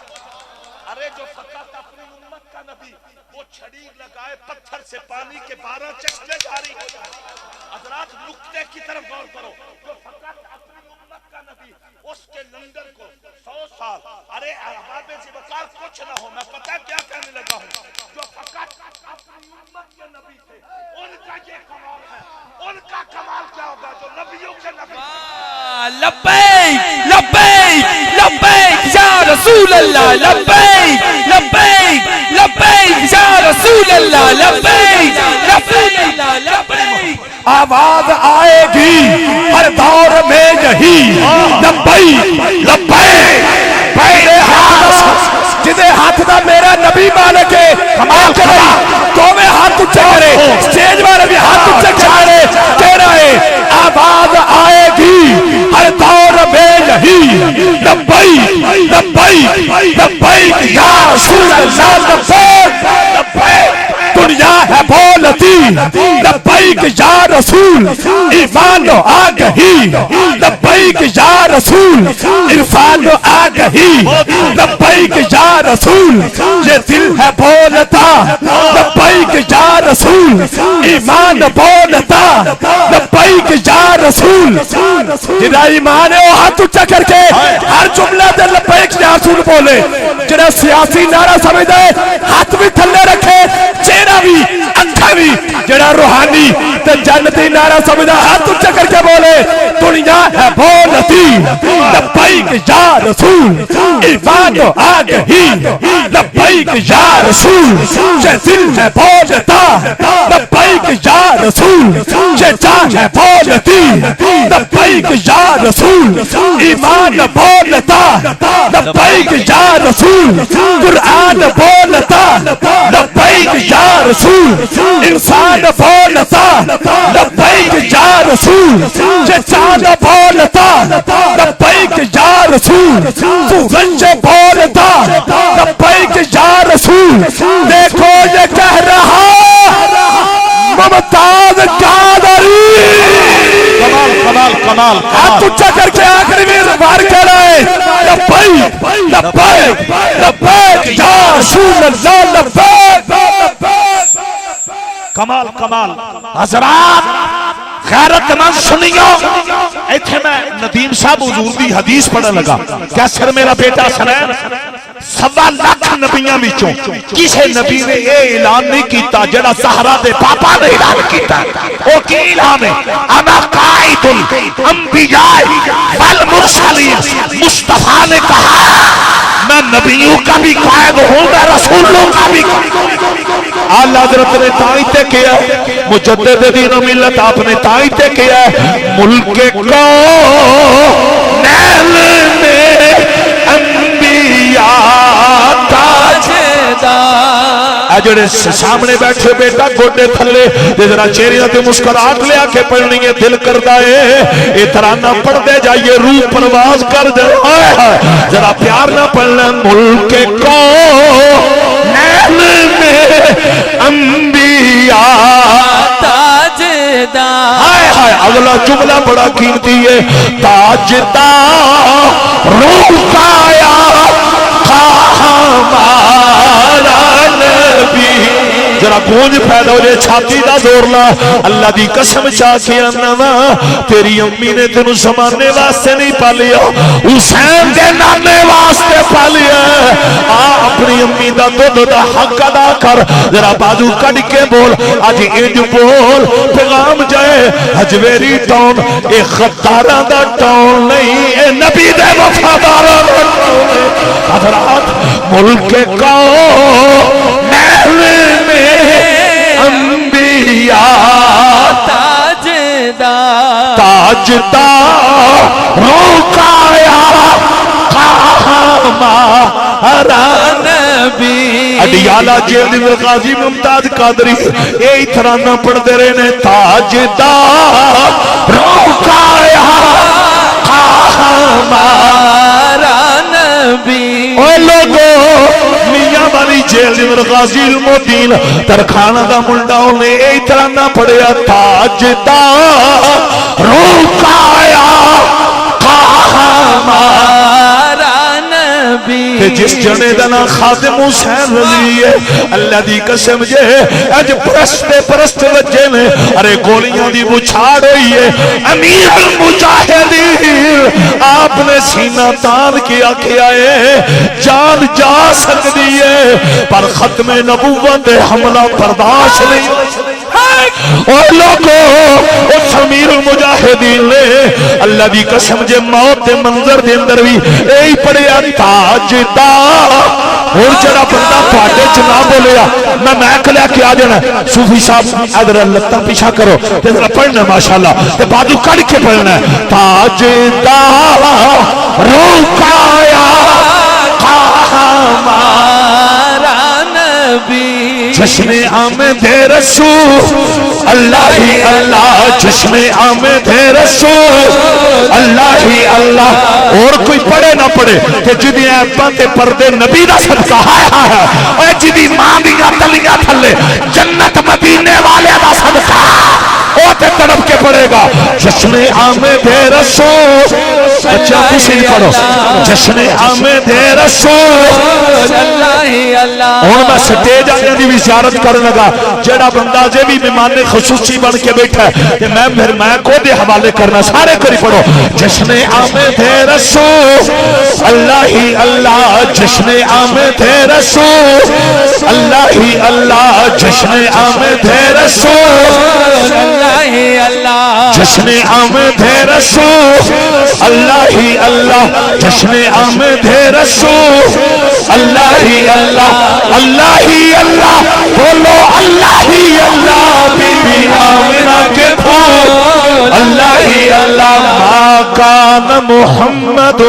ارے جو فقط اپنی امت کا نبی وہ چھڑی لگائے پتھر سے پانی کے 12 چشمے جاری ہو جائے. حضرات نقطے کی طرف غور کرو. جو فقط اپنی امت کا نبی اس کے لندن کو 100 سال ارے احباب سے وقار کچھ نہ ہو. میں پتہ کیا کہنے لگا ہوں. جو فقط اپنی امت کے نبی تھے ان کا یہ کمال ہے. ان کا کمال کیا ہوگا جو نبیوں کے نبی. لبیک لبیک لبیک یا رسول اللہ، لبیک لبیک لبیک یا رسول اللہ، لبیک لبیک لبیک. آواز آئے گی ہر دور میں یہی لبیک لبیک. پہلے ہاتھ جدے ہاتھ دا میرا نبی مالک ہے کمال کرا تو میں ہاتھ چکرے سٹیج والے بھی ہاتھ چکرے تیرا ہے. آواز آئے گی ہر دور میں یہی لبیک لبیک لبیک یا رسول اللہ، لبیک لبیک. دنیا ہے بولتی لبیک یا رسول، ایمان آگہی لبیک یا رسول، عرفان آگہی لبیک یا رسول. یہ دل ہے بولتا لبیک یا رسول، ایمان بولتا لبیک یا رسول. جنہا ایمان ہے وہ ہاتھ اچھا کر کے ہر جملہ دے لبیک یا رسول بولے. جنہا سیاسی نعرہ سمجھ دے ہاتھ بھی تھلے رکھے چہرہ بھی انکھا بھی. جڑا روحانی تے جنتی نعرہ سمجھا ہاتھ اچھا کر کے بولے. دنیا ہے بولتی لبیک یا رسول، ایمان آگہی لبیک یا رسول. یہ دل ہے بولتا لبیک یا رسول، یہ جان ہے بولتی لبیک یا رسول، ایمان بولتا لبیک یا رسول، قرآن بولتا لبیک یا رسول، انسان بولتا لبیک یا رسول، یہ چاند بولتا لبیک یا رسول، سورج بولتا لبیک یا رسول. دیکھو یہ کہہ رہا ممتاز قادری. کمال کمال کمال ہاتھ اونچا کر کے آخری میں بار کہہ رہے لبیک لبیک لبیک یا رسول اللہ لبیک کمال کمال حضرات غیرت مند سنیو ایتھے میں ندیم صاحب حضور دی حدیث پڑھنے لگا کیا سر میرا بیٹا سنین 1.25 لاکھ نبیاں بچوں کسے نبی نے یہ اعلان نہیں کیتا جڑا سہرا دے پاپا نے اعلان کیتا وہ کی اعلان ہے انا قائد الانبیاء والمرسلین مصطفیٰ نے کہا میں نبیوں کا بھی قائد ہوں میں رسولوں کا بھی اعلیٰ حضرت نے تائیں تے کیا مجدد دین و ملت آپ نے تائیں تے کیا ملک کو نیل میں انبیاء جڑے سامنے بیٹھے بیٹا گوڑے تھلے ذرا چہریاں تے مسکراہٹ لے کے پڑھنی ہے دل کردا ہے اے ترانہ پڑھ دے جائیے روح پرواز کر جائے ذرا پیار نہ پڑھنا ملک کو نیل میں انبیاء تاجدار ہائے ہائے اگلا جملہ بڑا قیمتی ہے تاجدار روح کایا ہمارا ذرا گونج پیدا ہو جائے چھاتی دا زور لا اللہ دی قسم چاہ کے انما تیری امی نے تینوں زمانے واسطے نہیں پالیا حسین دے نانے واسطے پالیا اپنی امی دا دودھ دا حق ادا کر ذرا بازو کڑ کے بول آج انج بول پیغام جائے حجویری ٹاؤن اے غداراں دا ٹاؤن نہیں اے نبی دے وفاداراں دا ٹاؤن حضرات ملک کا نیل میں انبیاء تاجدار تاجدار روکایا ہمارا نبی اڈیالہ جیل غازی ممتاز قادری اے ترانہ پڑھ دے رہے نے تاجدار روکایا ہمارا نبی اے لوگو میاں والی جیل غازی المدین ترخانہ دا منڈا انہیں اے ترانہ پڑھیا تاجدار روکایا ہمارا نبی جس جنے دنا خادم حسین رضی ہے اللہ دی قسم جے اج پرست وجے نے ارے گولیاں دی بچھاڑ ہوئی ہے امیر المجاہدین آپ نے سینہ تان کیا ہے جان جا سکتی ہے پر ختم نبوت حملہ برداشت نہیں اور لوگوں اس امیر المجاہدین نے اللہ دی قسم جے موت دے منظر دے اندر بھی اے پڑھیا تاجدار اور جڑا بندہ تواڈے چ نہ بولیا میں میک لے کے آ جانا صوفی صاحب ادھر لتاں پیچھا کرو تے ذرا پڑھنا ماشاءاللہ تے بازو کڑ کے پڑھنا ہے تاجدار روکایا ہمارا نبی جشن آمد رسول اللہ ہی اللہ جشن آمد رسول اللہ ہی اللہ اور کوئی پڑھے نہ پڑھے کہ جدی ایپاں تے پردے نبی دا صدقہ ہے اے جدی ماں دیاں تلیاں تھلے جنت مدینے والے دا صدقہ او تے تڑپ کے پڑھے گا جشن آمد رسول اچھا کسی پڑھو جشن آمد رسول اللہ ہی اللہ اور میں سٹیج آنے دی وزارت کرنے لگا جڑا بندہ جے بھی مہمان خصوصی بن کے بیٹھا ہے کہ میں کو دے حوالے کرنا سارے کری پڑھو جشن آمد رسول اللہ ہی اللہ جشن آمد رسول اللہ ہی اللہ جشن آمد رسول اللہ ہی اللہ جشن آمد رسول اللہ ہی اللہ جشن آمد رسول اللہ ہی اللہ اللہ ہی اللہ بولو اللہ ہی اللہ بی بی آمنہ کے پھول اللہ ہی اللہ ما کان محمد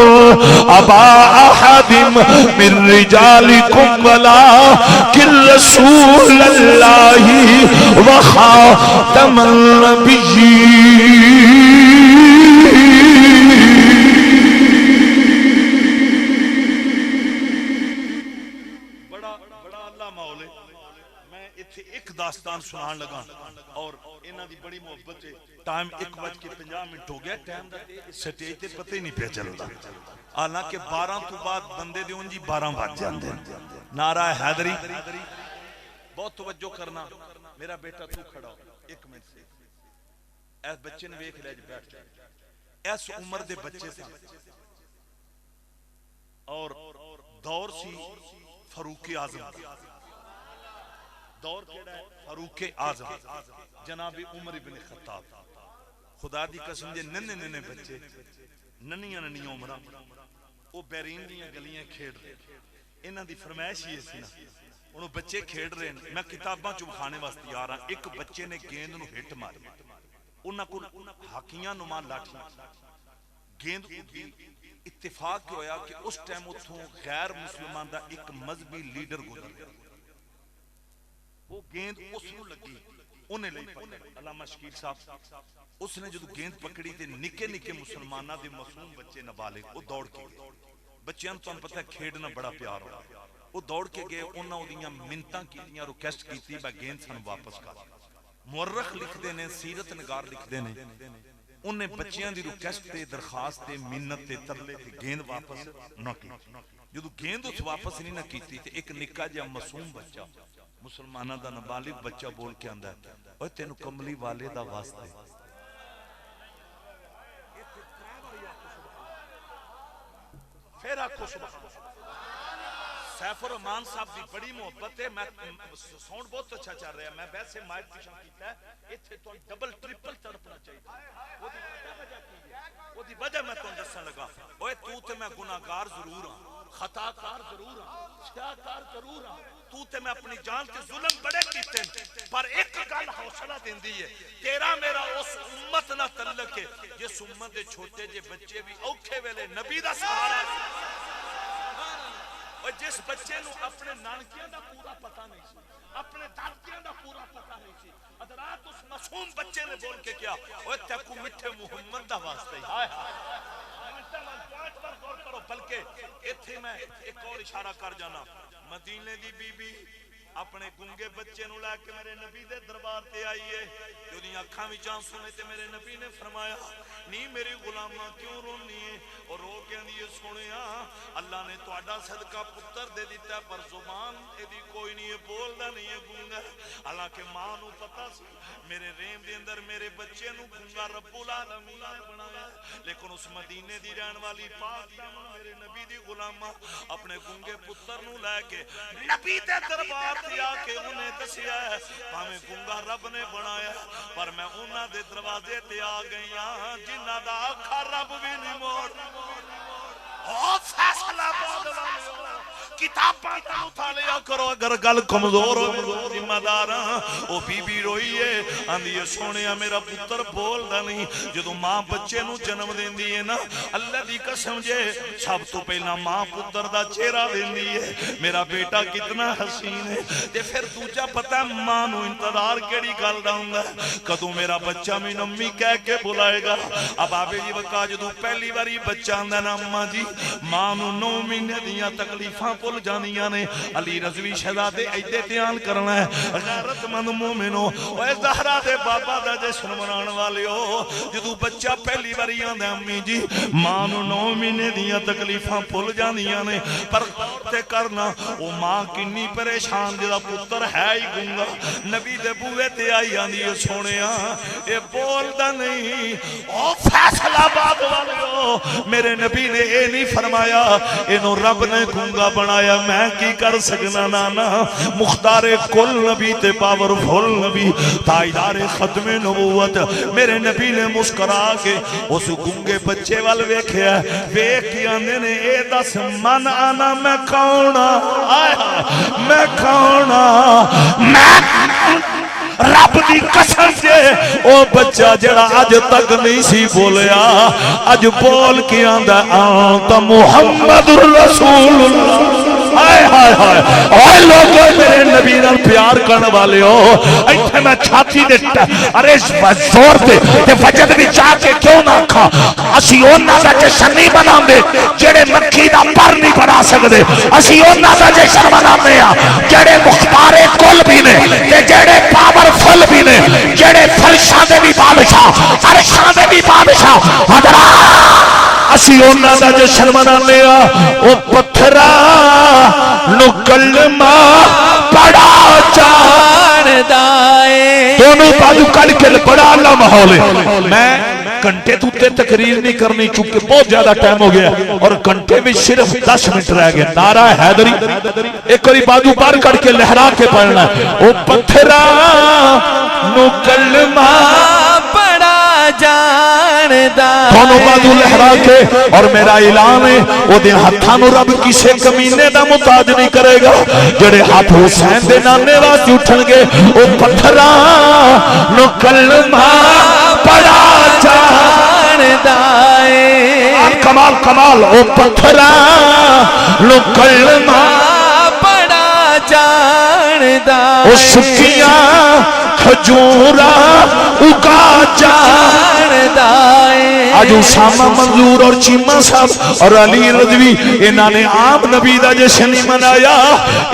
ابا احد من رجالکم ولکن رسول اللہ وخاتم النبیین داستان سنان لگا اور انہاں دی بڑی محبت ہے. ٹائم 1:50 ہو گیا. ٹائم دا سٹیج تے پتہ ہی نہیں پیا چلدا. حالانکہ 12 تو بعد بندے دے اونجی 12 بج جاندے. نعرہ حیدری. بہت توجہ کرنا. میرا بیٹا تو کھڑا ہو 1 منٹ سے. اس بچے نے ویکھ لیا جی بیٹھ جائے. اس عمر دے بچے سن اور دور سی فاروق اعظم. دور کیڑا ہے؟ فاروق اعظم جناب عمر ابن خطاب. خدا دی قسم دے ننے ننے بچے ننیاں ننیاں عمراں وہ بیرین دیاں گلیاں کھیڑ رہے. انہاں دی فرمائش ہی سی نا انہوں بچے کھیڑ رہے ہیں. میں کتاباں چ کھانے واسطے آ رہا. ایک بچے نے گیند نو ہٹ ماری. انہاں کو ہاکیاں نما لاٹھیاں گیند اڈی. اتفاق ہویا کہ اس ٹائم اتھوں غیر مسلمان دا ایک مذہبی لیڈر گزر گیا. وہ گیند اس نو لگی انہیں لئی پکڑ. علامہ شکیل صاحب اس نے جدو گیند پکڑی تے نکے نکے مسلمانہ دے معصوم بچے نابالغ وہ دوڑ کے گئے. بچیاں تو پتہ ہے کھیڑنا بڑا پیار ہو. وہ دوڑ کے گئے. انہاں دیاں منتاں کیتیاں ریکویسٹ کیتی با گیند سن واپس کر. مورخ لکھدے نے سیرت نگار لکھدے نے انہیں بچیاں دی ریکویسٹ تے درخواست تے منت تے ترلے تے گیند واپس نہ کی. جدو گیند اس واپس نہیں نہ کیتی تے ایک نکا جا معصوم بچہ مسلمانہ دا نابالغ بچہ بول کے آندا ہے اوے تینو کملی والے دا واسطہ ہے. پھر آکھو سبحان. سیف الرحمان صاحب دی بڑی محبت ہے. میں ساؤنڈ بہت اچھا چل رہا ہے. میں ویسے مائک پیشن کیتا ہے ایتھے تو ڈبل ٹرپل تڑپنا چاہیے. وہ دی وجہ میں تم دسن لگا. اوے تو تے میں گناہگار ضرور ہاں, خطا کار ضرور ہاں, شیاکار ضرور ہاں. تو تے میں اپنی جان تے ظلم بڑے کیتے ہیں, پر ایک گل حوصلہ دیندی ہے تیرا میرا اس امت نہ تعلق ہے جس امت دے چھوٹے جے بچے بھی اوکھے ویلے نبی دا سہارا. اور جس بچے نو اپنے نانکیاں دا پورا پتہ نہیں سی, اپنے دادیاں دا پورا پتہ نہیں سی, حضرات اس معصوم بچے نے بول کے کیا اوے تیکو مٹھے محمد دا واسطہ ہی. ہائے ہائے بلکہ ایتھے میں ایک اور اشارہ کر جانا. مدینے دی بی بی اپنے گنگے بچے نو لے کے میرے نبی دے دربار تے آئیے. جو دی اکھاں وچ آنسو نے تے میرے نبی نے فرمایا نہیں میری غلاماں کیوں رونی ہے؟ اور رو کے اندی سنیا اللہ نے تہاڈا صدقہ پتر دے دیتا ہے پر زبان ایدی کوئی نہیں ہے, بولدا نہیں ہے, گونگا. حالانکہ ماں نو پتہ سی میرے ریم دے اندر میرے بچے نو گونگا رب العالمین نے بنایا. لیکن اس مدینے دی رہن والی پاک دامن میرے نبی دی غلاماں اپنے گونگے پتر نو لے کے نبی دے دربار تے آ کے انہیں دسیا ہے بھاویں گونگا رب نے بنایا پر میں انہاں دے دروازے تے آ گئی ہاں جنہاں دا آکھا رب بھی نہیں موڑ. او فیصلہ باد والے کتاباں تے اٹھا لیا کرو اگر گل کمزور ہو ذمہ دار او بی بی روئی ہے آندی ہے سونیا میرا پتر بولدا نہیں. جدوں ماں بچے نو جنم دیندی ہے نا اللہ دی قسم جے سب تو پہلا ماں پتر دا چہرہ دیندی ہے میرا بیٹا کتنا حسین ہے. تے پھر دوجا پتہ ماں نو انتظار کیڑی گل دا ہوندا ہے کدوں میرا بچہ مینوں امی کہہ کے بلائے گا. اب آبے جی وکا جدوں پہلی واری بچہ آندا نا اماں جی ماں نو 9 مہینے دیاں تکلیفاں بھول جانیاں نے. علی رضوی شہزادے ایڈے دھیان کرنا ہے غیرت مند مومنو اوے زہرا دے بابا دا جشن منان والیو جدوں بچہ پہلی واری آندا امی جی ماں نو 9 مہینے دیاں تکلیفاں بھول جانیاں نے پر غور تے کرنا او ماں کنی پریشان جدا پتر ہے ہی گونگا. نبی دے بوئے تے آئی آندی ہے سونیا اے بولدا نہیں. او فیصلہ باد والیو میرے نبی نے اے نہیں فرمایا اینو رب نے گونگا بنایا میں کی کر سکنا نانا. مختار کل نبی تے پاور فل نبی تاجدار ختم نبوت میرے نبی نے مسکرا کے اس گونگے بچے وال ویکھیا ویکھ کے آندے نے اے دس من آنا میں کون میں کون رب دی قسم سے او بچہ جڑا اج تک نہیں سی بولیا اج بول کے آندا انت محمد رسول اللہ. ہائے ہائے ہائے اوے لوگوں میرے نبی نال پیار کرن والے ہو ایتھے میں چھاتی دے ارے زور تے وجد بھی چاہ کے کیوں نہ کھا اسی انہاں دا جشن نہیں مناندے جڑے مکھی دا پر نہیں بنا سکدے اسی انہاں دا جشن مناندے ہاں جڑے مختار کل بھی نے تے جڑے پاورفل بھی نے جڑے فرشاں دے بھی بادشاہ عرشاں دے بھی بادشاہ حضرات اسی انہاں دا جشن منانے ہاں او پتھرا نو کلمہ پڑا جاندا اے دونوں بازو کڈ کے بڑا اللہ ماحول ہے میں گھنٹے تو تقریر نہیں کرنی چونکہ بہت زیادہ ٹائم ہو گیا اور گھنٹے میں صرف 10 منٹ رہ گئے نعرہ حیدری ایک باری بازو پار کر کے لہرا کے پڑھنا ہے او پتھرا نو کلمہ پڑا جاندا دونوں بازو لہرا کے اور میرا اعلان ہے او دن ہتھاں نو رب کسے کمینے دا محتاج نہیں کرے گا جڑے ہاتھ حسین دے نانے واسطے اٹھن گے او پتھرا نو کلمہ پڑا جاندا اے کمال کمال او پتھرا نو کلمہ پڑا جاندا او سکیاں کھجورا اگا جاندا اے آج اسامہ منظور اور چیمہ صاحب اور علی رضوی انہاں نے عام نبی دا جشن نہیں منایا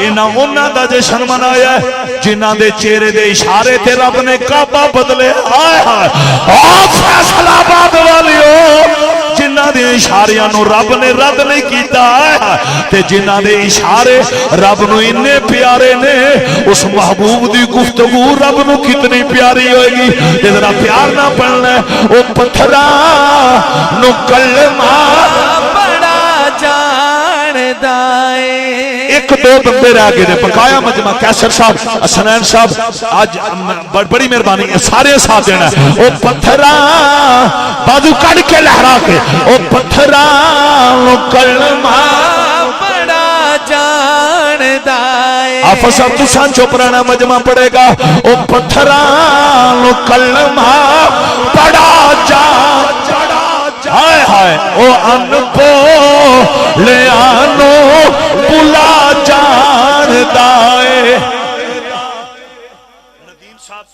انہاں انہاں دا جشن منایا جنہاں دے چہرے دے اشارے تے رب نے کعبہ بدلے ہائے ہائے او فیصلہ آباد والیو جنہاں دے اشاریاں نو رب نے رد نہیں کیتا تے جنہاں دے اشارے رب نو اتنے پیارے نے اس محبوب دی گفتگو رب نو کتنی پیاری ہوئے گی ذرا پیار نہ پڑھنا او پتھرا نو کلمہ بڑا جاندا اے ایک دو بندے رہ گئے بقایا مجمع کیسر صاحب حسنین صاحب آج بڑی مہربانی سارے ساتھ دینا او پتھرا بازو کڑ کے لہرا کے او پتھرا نو کلمہ بڑا جاندا اے آفا صاحب تساں چپ رہنا مجمع پڑے گا او پتھرا نو کلمہ بڑا جاندا ہائے ہائے او ان پو لیانو بلا جاندا اے ندیم صاحب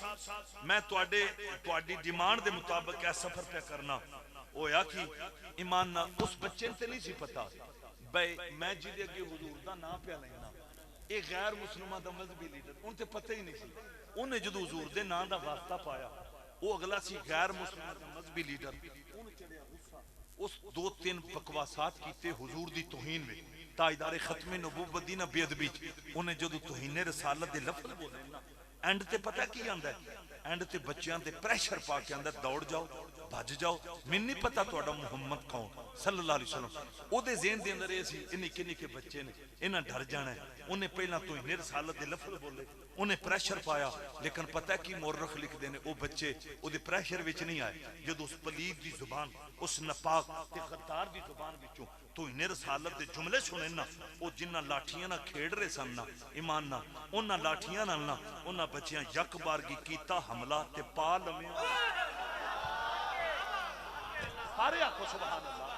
میں تواڈی ڈیمانڈ دے مطابق اے سفر پہ کرنا ہویا کہ ایمان نہ اس بچے تے نہیں سی پتا بھئی میں جی دے اگے حضور دا نام پہ لینا اے غیر مسلماں دا مذہبی لیڈر ان تے پتہ ہی نہیں سی انہیں جدو حضور دے نام دا واسطہ پایا وہ اگلا سی غیر مسلماں دا مذہبی لیڈر اس 2-3 بکواسات کیتے حضور دی توہین میں تاجدار ختم نبوت دی نہ بے ادبی انہیں جدو توہین رسالت دے لفظ بولے نا اینڈ تے پتہ کی آندا ہے اینڈ تے بچیاں دے پریشر پا کے اندر دوڑ جاؤ بھج جاؤ من نہیں پتا تہاڈا محمد کون صلی اللہ علیہ وسلم او دے ذہن دے اندر اے سی نکے نکے بچے نے انہاں ڈر جانا ہے انہیں پہلا توہین رسالت دے لفظ بولے انہیں پریشر پایا لیکن پتہ کی مورخ لکھ دینے او بچے او دے پریشر وچ نہیں آئے جدو اس پلید دی زبان اس نپاک تے غدار دی زبان وچوں توہین رسالت دے جملے سنے نا او جنہ لاٹھیاں نہ کھیڑ رہے سن نا ایمان نہ انہاں لاٹھیاں نال نہ انہاں بچیاں یک بارگی کیتا حملہ تے پا لمیا سارے آکھو سبحان اللہ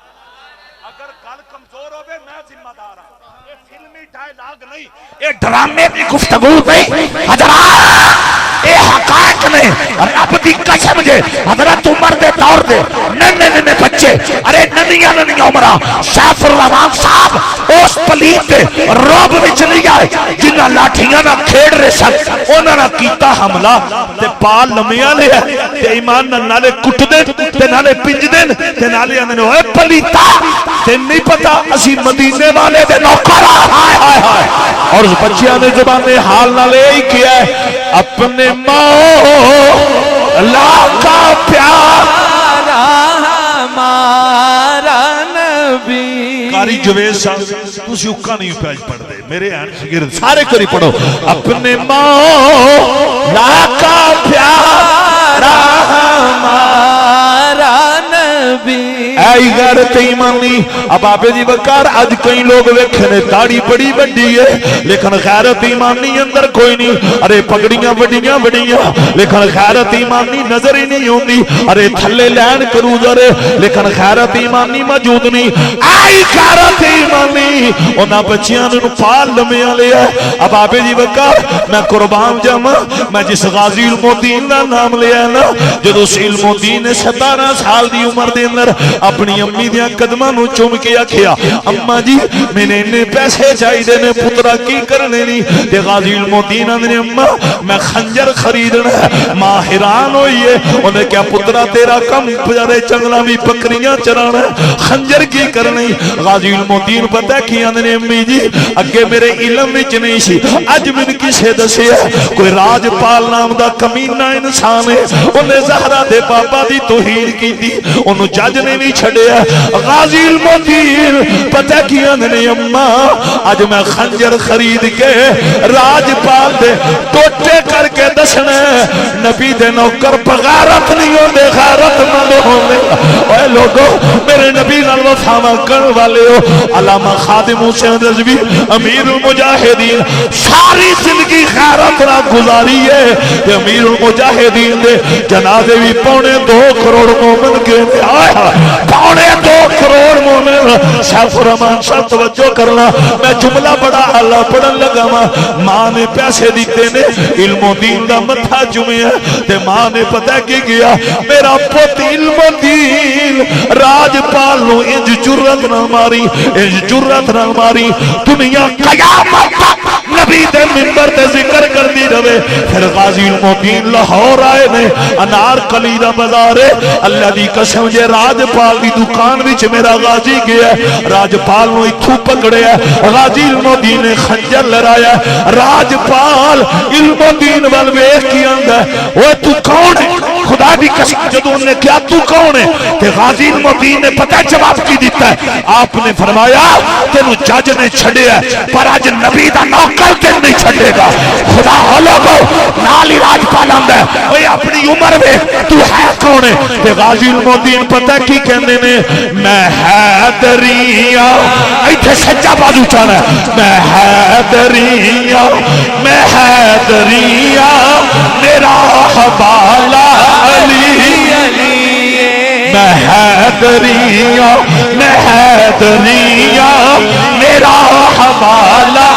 اگر گل کمزور ہوئے میں ذمہ دار ہوں یہ فلمی ڈائلاگ نہیں یہ ڈرامے کی گفتگو نہیں حضرات یہ حقائق نے رب دی قسم جے حضرت عمر دے دور دے ننے بچے ارے ننیاں عمرہ سیف الرحمان صاحب اس پلیت دے روب وچ نہیں آئے جنہاں لاٹھیاں نہ کھیڑ رہے سن انہاں نے کیتا حملہ تے پال لمیاں لے تے ایمان نالے کٹ دے تے نالے پنج دے تے نالے اندر اوے پلیتا تے نہیں پتا اسی مدینے والے دے نوکر ہائے ہائے ہائے اور اس بچیاں نے زبان حال نہ لے ہی کیا ہے اپنے مولا کا پیارا ہمارا نبی قاری جوید صاحب تسی اکا نہیں پیج پڑھ دے میرے ہیں شگرد سارے کری پڑھو اپنے مولا کا پیارا ہمارا نبی اے آئی غیرت ایمانی اب آبے دی وقار آج کئی لوگ ویکھے نے داڑھی بڑی بڑی ہے لیکن غیرت ایمانی اندر کوئی نہیں ارے پگڑیاں بڑیاں بڑیاں لیکن غیرت ایمانی نظر ہی نہیں ہوندی ارے تھلے لین کروزر لیکن غیرت ایمانی موجود نہیں آئی غیرت ایمانی انہاں بچیاں نوں پال لمیاں لیا اب آبے دی وقار میں قربان جاواں میں جس غازی علم الدین دا نام لیا نا جدو علم الدین نے 17 سال دی عمر دے اندر اپنی امی دیاں قدماں نوں چوم کے آکھیا اما جی میں نے اتنے پیسے چاہیے نے پترا کی کرنے نہیں تے غازی علم الدین نے اما میں خنجر خریدنا ہے ماں حیران ہوئی ہے انہیں کیا پترا تیرا کم پیارے جنگلاں بھی بکریاں چرانا ہے خنجر کی کرنی غازی علم الدین پتہ کیا نے امی جی اگے میرے علم وچ نہیں سی اج من کسے دسیا کوئی راج پال نام دا کمینہ انسان ہے انہیں زہرا دے بابا دی توہین کی تھی انہوں جج نے نہیں چھڑیا غازی علم الدین پتہ کیا نے اما آج میں خنجر خرید کے راج پال دے ٹوٹے کر کے دسنا نبی دے نوکر بغیرت نہیں ہوندے غیرت مند ہوندے اے لوگو میرے نبی نال وفا کرن والے ہو علامہ خادم حسین رضوی امیر المجاہدین ساری زندگی غیرت نہ گزاری ہے کہ امیر المجاہدین دے جنازے بھی 2.25 کروڑ مومن کے آیا 2.25 کروڑ مومن شیخ الرحمان صاحب توجہ کرنا میں جملہ بڑا اعلیٰ پڑھن لگا ماں نے پیسے دیتے نے علم الدین دا متھا جمعیا تے ماں نے پتہ کی گیا میرا پوت علم الدین راج پالو انج جرت نہ ماری انج جرت نہ ماری دنیا قیامت نبی دے منبر تے ذکر کر دی رہے پھر غازی علم الدین لاہور آئے نے انار کلی دا بازار ہے اللہ دی قسم جے راج پال دی دکان وچ میرا غازی گیا راج پال نو ایتھوں پکڑیا غازی علم الدین نے خنجر لڑایا راج پال علم الدین ول ویکھ کے آندا اوے تو کون ہے خدا دی قسم جدوں نے کیا تو کون ہے تے غازی علم الدین نے پتہ جواب کی دیتا ہے آپ نے فرمایا تینوں جج نے چھڈیا پر اج نبی دا نوکر تینوں نہیں چھڈے گا خدا لوگو نال ہی راج پال آندا ہے اوے اپنی عمر میں تو ہے کون ہے تے غازی علم الدین پتہ کی کہندے نے میں حیدریاں ایتھے سجا بازو چانا میں حیدریاں میں حیدریاں میرا حوالہ علی میں حیدریاں میں حیدریاں میرا حوالہ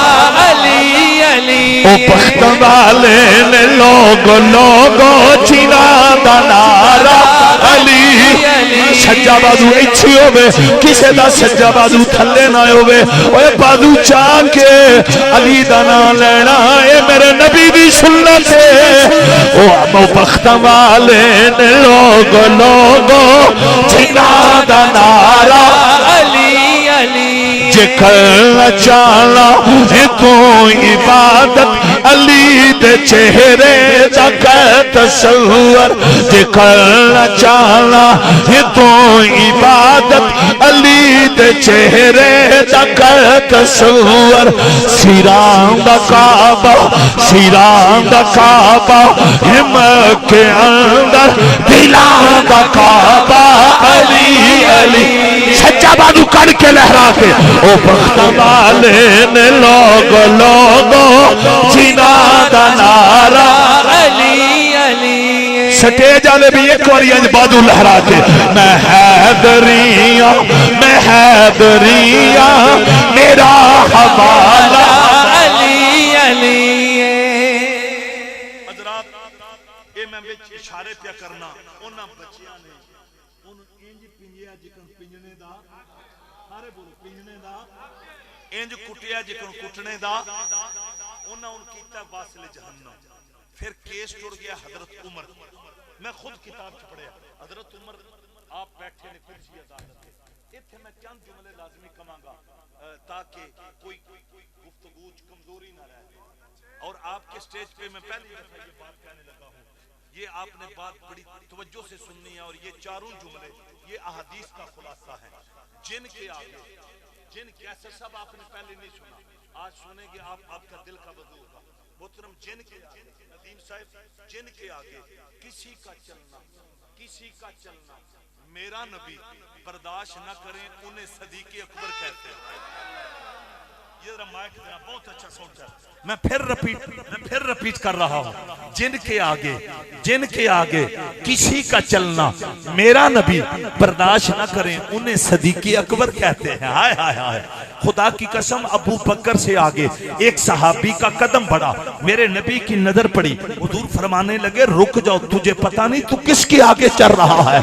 علی علی او بخت والے نے لوگو چینا دا نعرہ علی سجا بازو اچھی ہوئے کسے دا سجا بازو تھلے نہ ہوئے اوے بازو چاہ کے علی دا نا لینا اے میرے نبی دی سنت ہے او بخت والے نے لوگو جنا دا نارا علی علی جے کرنا چاہنا ہے تو عبادت علی دے چہرے دا تصور جے کرنا چاہنا ہے تو عبادت علی دے چہرے دا تصور سیران دا کعبہ ہم کے اندر دلان دا کعبہ علی علی سچا بازو کر کے لہرا کے او بخت والے نے لوگو جنا دا نعرہ علی علی سٹیج والے بھی ایک بار انج بازو لہرا کے میں حیدریاں میرا حوالہ علی علی حضرات اے میں وچ اشارے پیا کرنا انہاں بچیاں نے اون انج پنجیا جکن پنجنے دا سارے بولو پنجنے دا انج کٹیا جکن کٹنے دا انہاں ان کیتا واصل جہنم پھر کیس ٹر گیا حضرت عمر میں خود کتاب چ پڑھیا حضرت عمر آپ بیٹھے نے کرسی عدالت تے ایتھے میں چند جملے لازمی کہاں گا تاکہ کوئی گفتگو کمزوری نہ رہے اور آپ کے سٹیج پہ میں پہلی دفعہ یہ بات کہنے لگا ہوں یہ آپ نے بات بڑی توجہ سے سننی ہے اور یہ چاروں جملے یہ احادیث کا خلاصہ ہے جن کے آگے جن کیسے سب آپ نے پہلے نہیں سنا آج سنیں گے آپ کا دل کا وضو ہوگا محترم جن کے آگے ندیم صاحب جن کے آگے کسی کا چلنا کسی کا چلنا میرا نبی برداشت نہ کریں انہیں صدیق اکبر کہتے ہیں. یہ ذرا مائک دینا بہت اچھا سنتا ہے. میں پھر رپیٹ کر رہا ہوں. جن کے آگے کسی کا چلنا میرا نبی برداشت نہ کریں انہیں صدیق اکبر کہتے ہیں. ہائے ہائے ہائے. خدا کی قسم ابو بکر سے آگے ایک صحابی کا قدم بڑھا, میرے نبی کی نظر پڑی, حضور فرمانے لگے رک جاؤ, تجھے پتا نہیں تو کس کے آگے چل رہا ہے.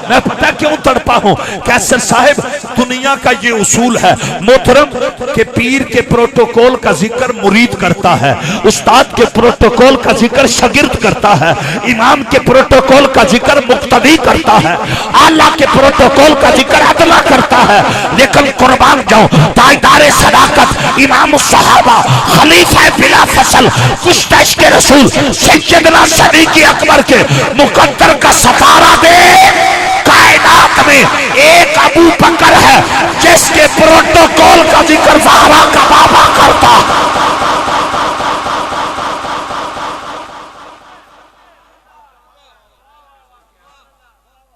میں پتا کیوں تڑپا ہوں. کیسر صاحب دنیا کا یہ اصول ہے محترم کہ پیر کے پروٹوکول کا ذکر مرید کرتا ہے, استاد کے پروٹوکول کا ذکر شاگرد کرتا ہے, امام کے پروٹوکول کا ذکر مقتدی کرتا ہے, آلہ کے پروٹوکول کا ذکر عدلہ کرتا ہے. لیکن قربان جاؤ تاجدار صداقت امام الصحابہ خلیفہ بلا فصل کشتہ عشق رسول سیدنا صدیق اکبر کے مقدر کا ستارہ دے. کائنات میں ایک ابو بکر ہے جس کے پروٹوکول کا ذکر زہرا کا بابا کرتا.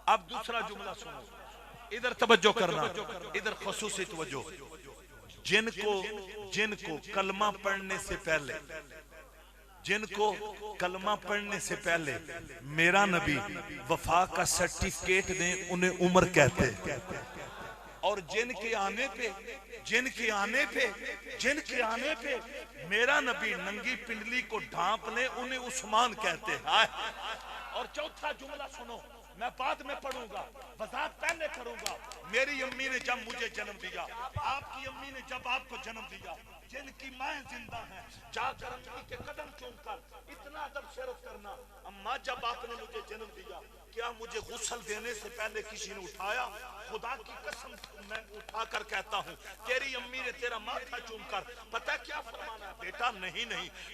اب دوسرا جملہ سنو, ادھر توجہ کرنا, ادھر خصوصی توجہ. جن کو کلمہ پڑھنے سے پہلے میرا نبی وفا کا سرٹیفکیٹ دیں انہیں عمر کہتے ہیں, اور جن کے آنے پہ میرا نبی ننگی پنڈلی کو ڈھانپ لیں انہیں عثمان کہتے ہیں. اور چوتھا جملہ سنو, میں بعد میں پڑھوں گا, وضاحت پہلے کروں گا. میری امی نے جب مجھے جنم دیا, آپ کی امی نے جب آپ کو جنم دیا, جن کی مائیں زندہ ہیں جا کر امی کے قدم چوم کر اتنا ادب شرف کرنا. اماں جب آپ نے مجھے جنم دیا کیا مجھے غسل دینے سے پہلے کسی نے اٹھایا؟ خدا کی قسم میں اٹھا کر کہتا ہوں تیری امی نے تیرا ماتھا چوم کر پتہ کیا فرمانا ہے, بیٹا نہیں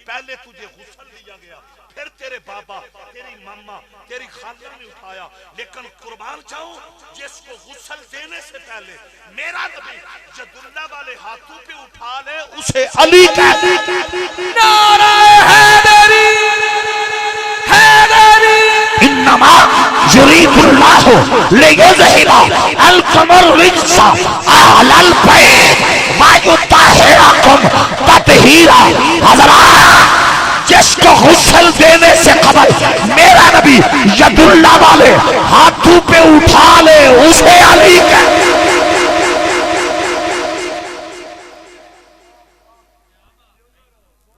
پہلے تجھے غسل دیا گیا, پھر تیرے بابا, تیری ماما, تیری خالہ نے اٹھایا. لیکن قربان جاؤں جس کو غسل دینے سے پہلے میرا نبی جد اللہ والے ہاتھوں پہ اٹھا لے اسے علی کہتے ہیں. نعرہ حیدری حیدری انما یرید اللہ لیذہب عنکم الرجس اہل البیت ویطہرکم تطہیرا. حضرات جس کو غسل دینے سے قبل میرا نبی ید اللہ والے ہاتھوں پہ اٹھا لے اسے علی کہتے ہیں.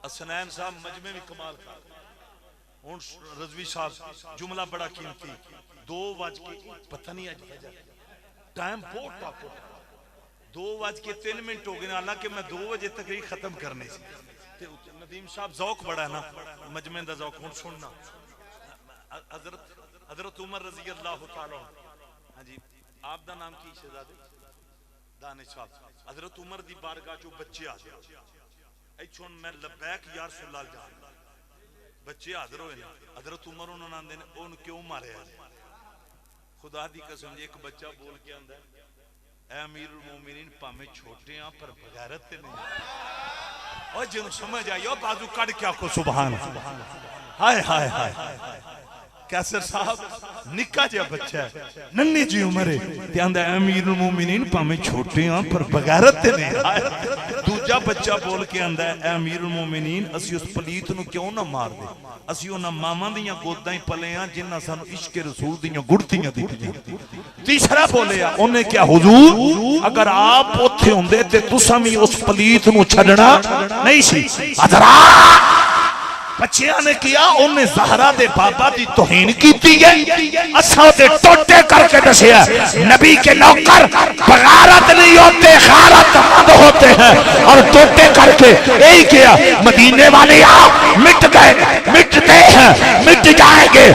حسنین صاحب مجمع میں کمال کا ہوں رضوی صاحب جملہ بڑا قیمتی 2 بج کے پتہ نہیں آج ٹائم بہت ٹاپ ہو 2 بج کے 3 منٹ ہو گئے, حالانکہ میں 2 بجے تقریر ختم کرنے سے. ندیم صاحب ذوق بڑا ہے نا مجمع دا ذوق. ہوں سننا حضرت عمر رضی اللہ تعالی. ہاں جی آپ دا نام کی شہزادے دانش صاحب. حضرت عمر دی بارگاہ جو بچے آ گئے ایچھون میں لبیک یا رسول اللہ جان بچے حاضر ہوئے نا. حضرت عمر انہوں نے ان کیوں مارے ہیں؟ خدا دی قسم ایک بچہ بول کے آندہ ہے اے امیر المومنین پامیں چھوٹے ہیں پر بغیرت نہیں. اور جنہوں سمجھ آئیو بازو کڑ کیا کو سبحان. ہائے ہائے ہائے کیسر صاحب نکا جا بچہ ہے ننی جی عمرے تے آندہ اے امیر المومنین پامیں چھوٹے ہیں پر بغیرت نہیں. دوجہ بچہ بول کے آندہ ہے اے امیر المومنین اسی اس پلیت نو کیوں نہ مار دے, اسی انہاں ماما دیاں گودائیں پلے ہیں جنہ سانو عشق رسول دیاں گڑتیاں دی دیاں. تیسرا بولے انہیں کیا حضور اگر آپ اتھے ہوندے تے تساں بھی اس پلیت نو چھڑنا نہیں سی. حضرات بچیاں نے کیا انہیں زہرہ دے بابا دی توہین کیتی ہے, اساں دے ٹوٹے کر کے دسیا. نبی کے نوکر بغارت نہیں ہوتے غارت مند ہوتے ہیں, اور ٹوٹے کر کے یہی کیا مدینے والے آپ مٹ گئے مٹتے ہیں مٹ جائیں گے,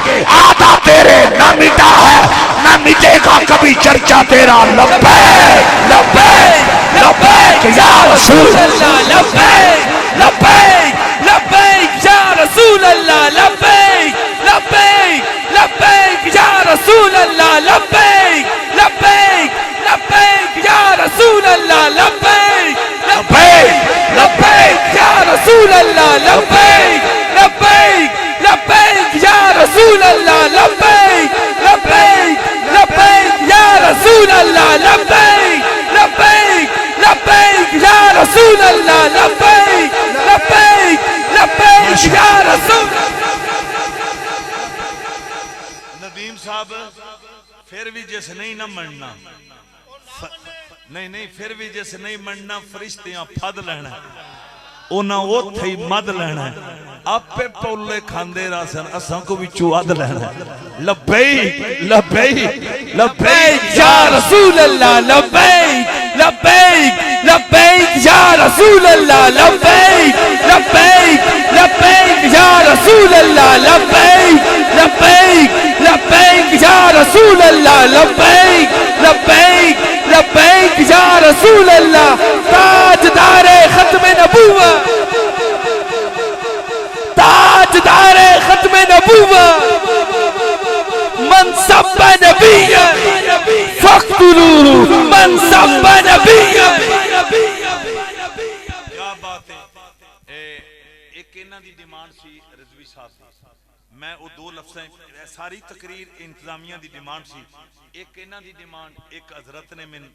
آدھا تیرے نہ مٹا ہے نہ مٹے گا کبھی چرچا تیرا. لبیک لبیک لبیک یا رسول اللہ لبیک لبیک لبیک یا رسول اللہ لبیک لبیک لبیک یا رسول اللہ لبیک لبیک لبیک یا رسول اللہ لبیک لبیک لبیک یا رسول اللہ لبیک لبیک لبیک یا رسول اللہ لبیک لبیک لبیک لبیک لبیک یا رسول اللہ لبیک لبیک لبیک یا رسول ندیم صاحب پھر بھی جس نہیں نہ مننا نہیں پھر بھی جس نہیں مننا فرشتیاں پھد لینا اونا وہ تھئی مد لینا آپ پہ پولے کھاندے راسن اساں کو بھی چواد لینا لبیک لبیک لبیک یا رسول اللہ لبیک لبیک لبیک یا رسول اللہ لبیک لبیک لبیک یا رسول اللہ لبیک لبیک لبیک یا رسول اللہ لبیک لبیک لبیک یا رسول اللہ تاجدار ختم نبوت تاجدار ختم نبوت من سب نبی فاقتلوه من سب نبی کیا بات ہے ایک انہاں دی ڈیمانڈ سی رضوی صاحب میں وہ دو لفظیں ساری تقریر انتظامیہ دی ڈیمانڈ سی ایک انہاں دی ڈیمانڈ ایک حضرت نے من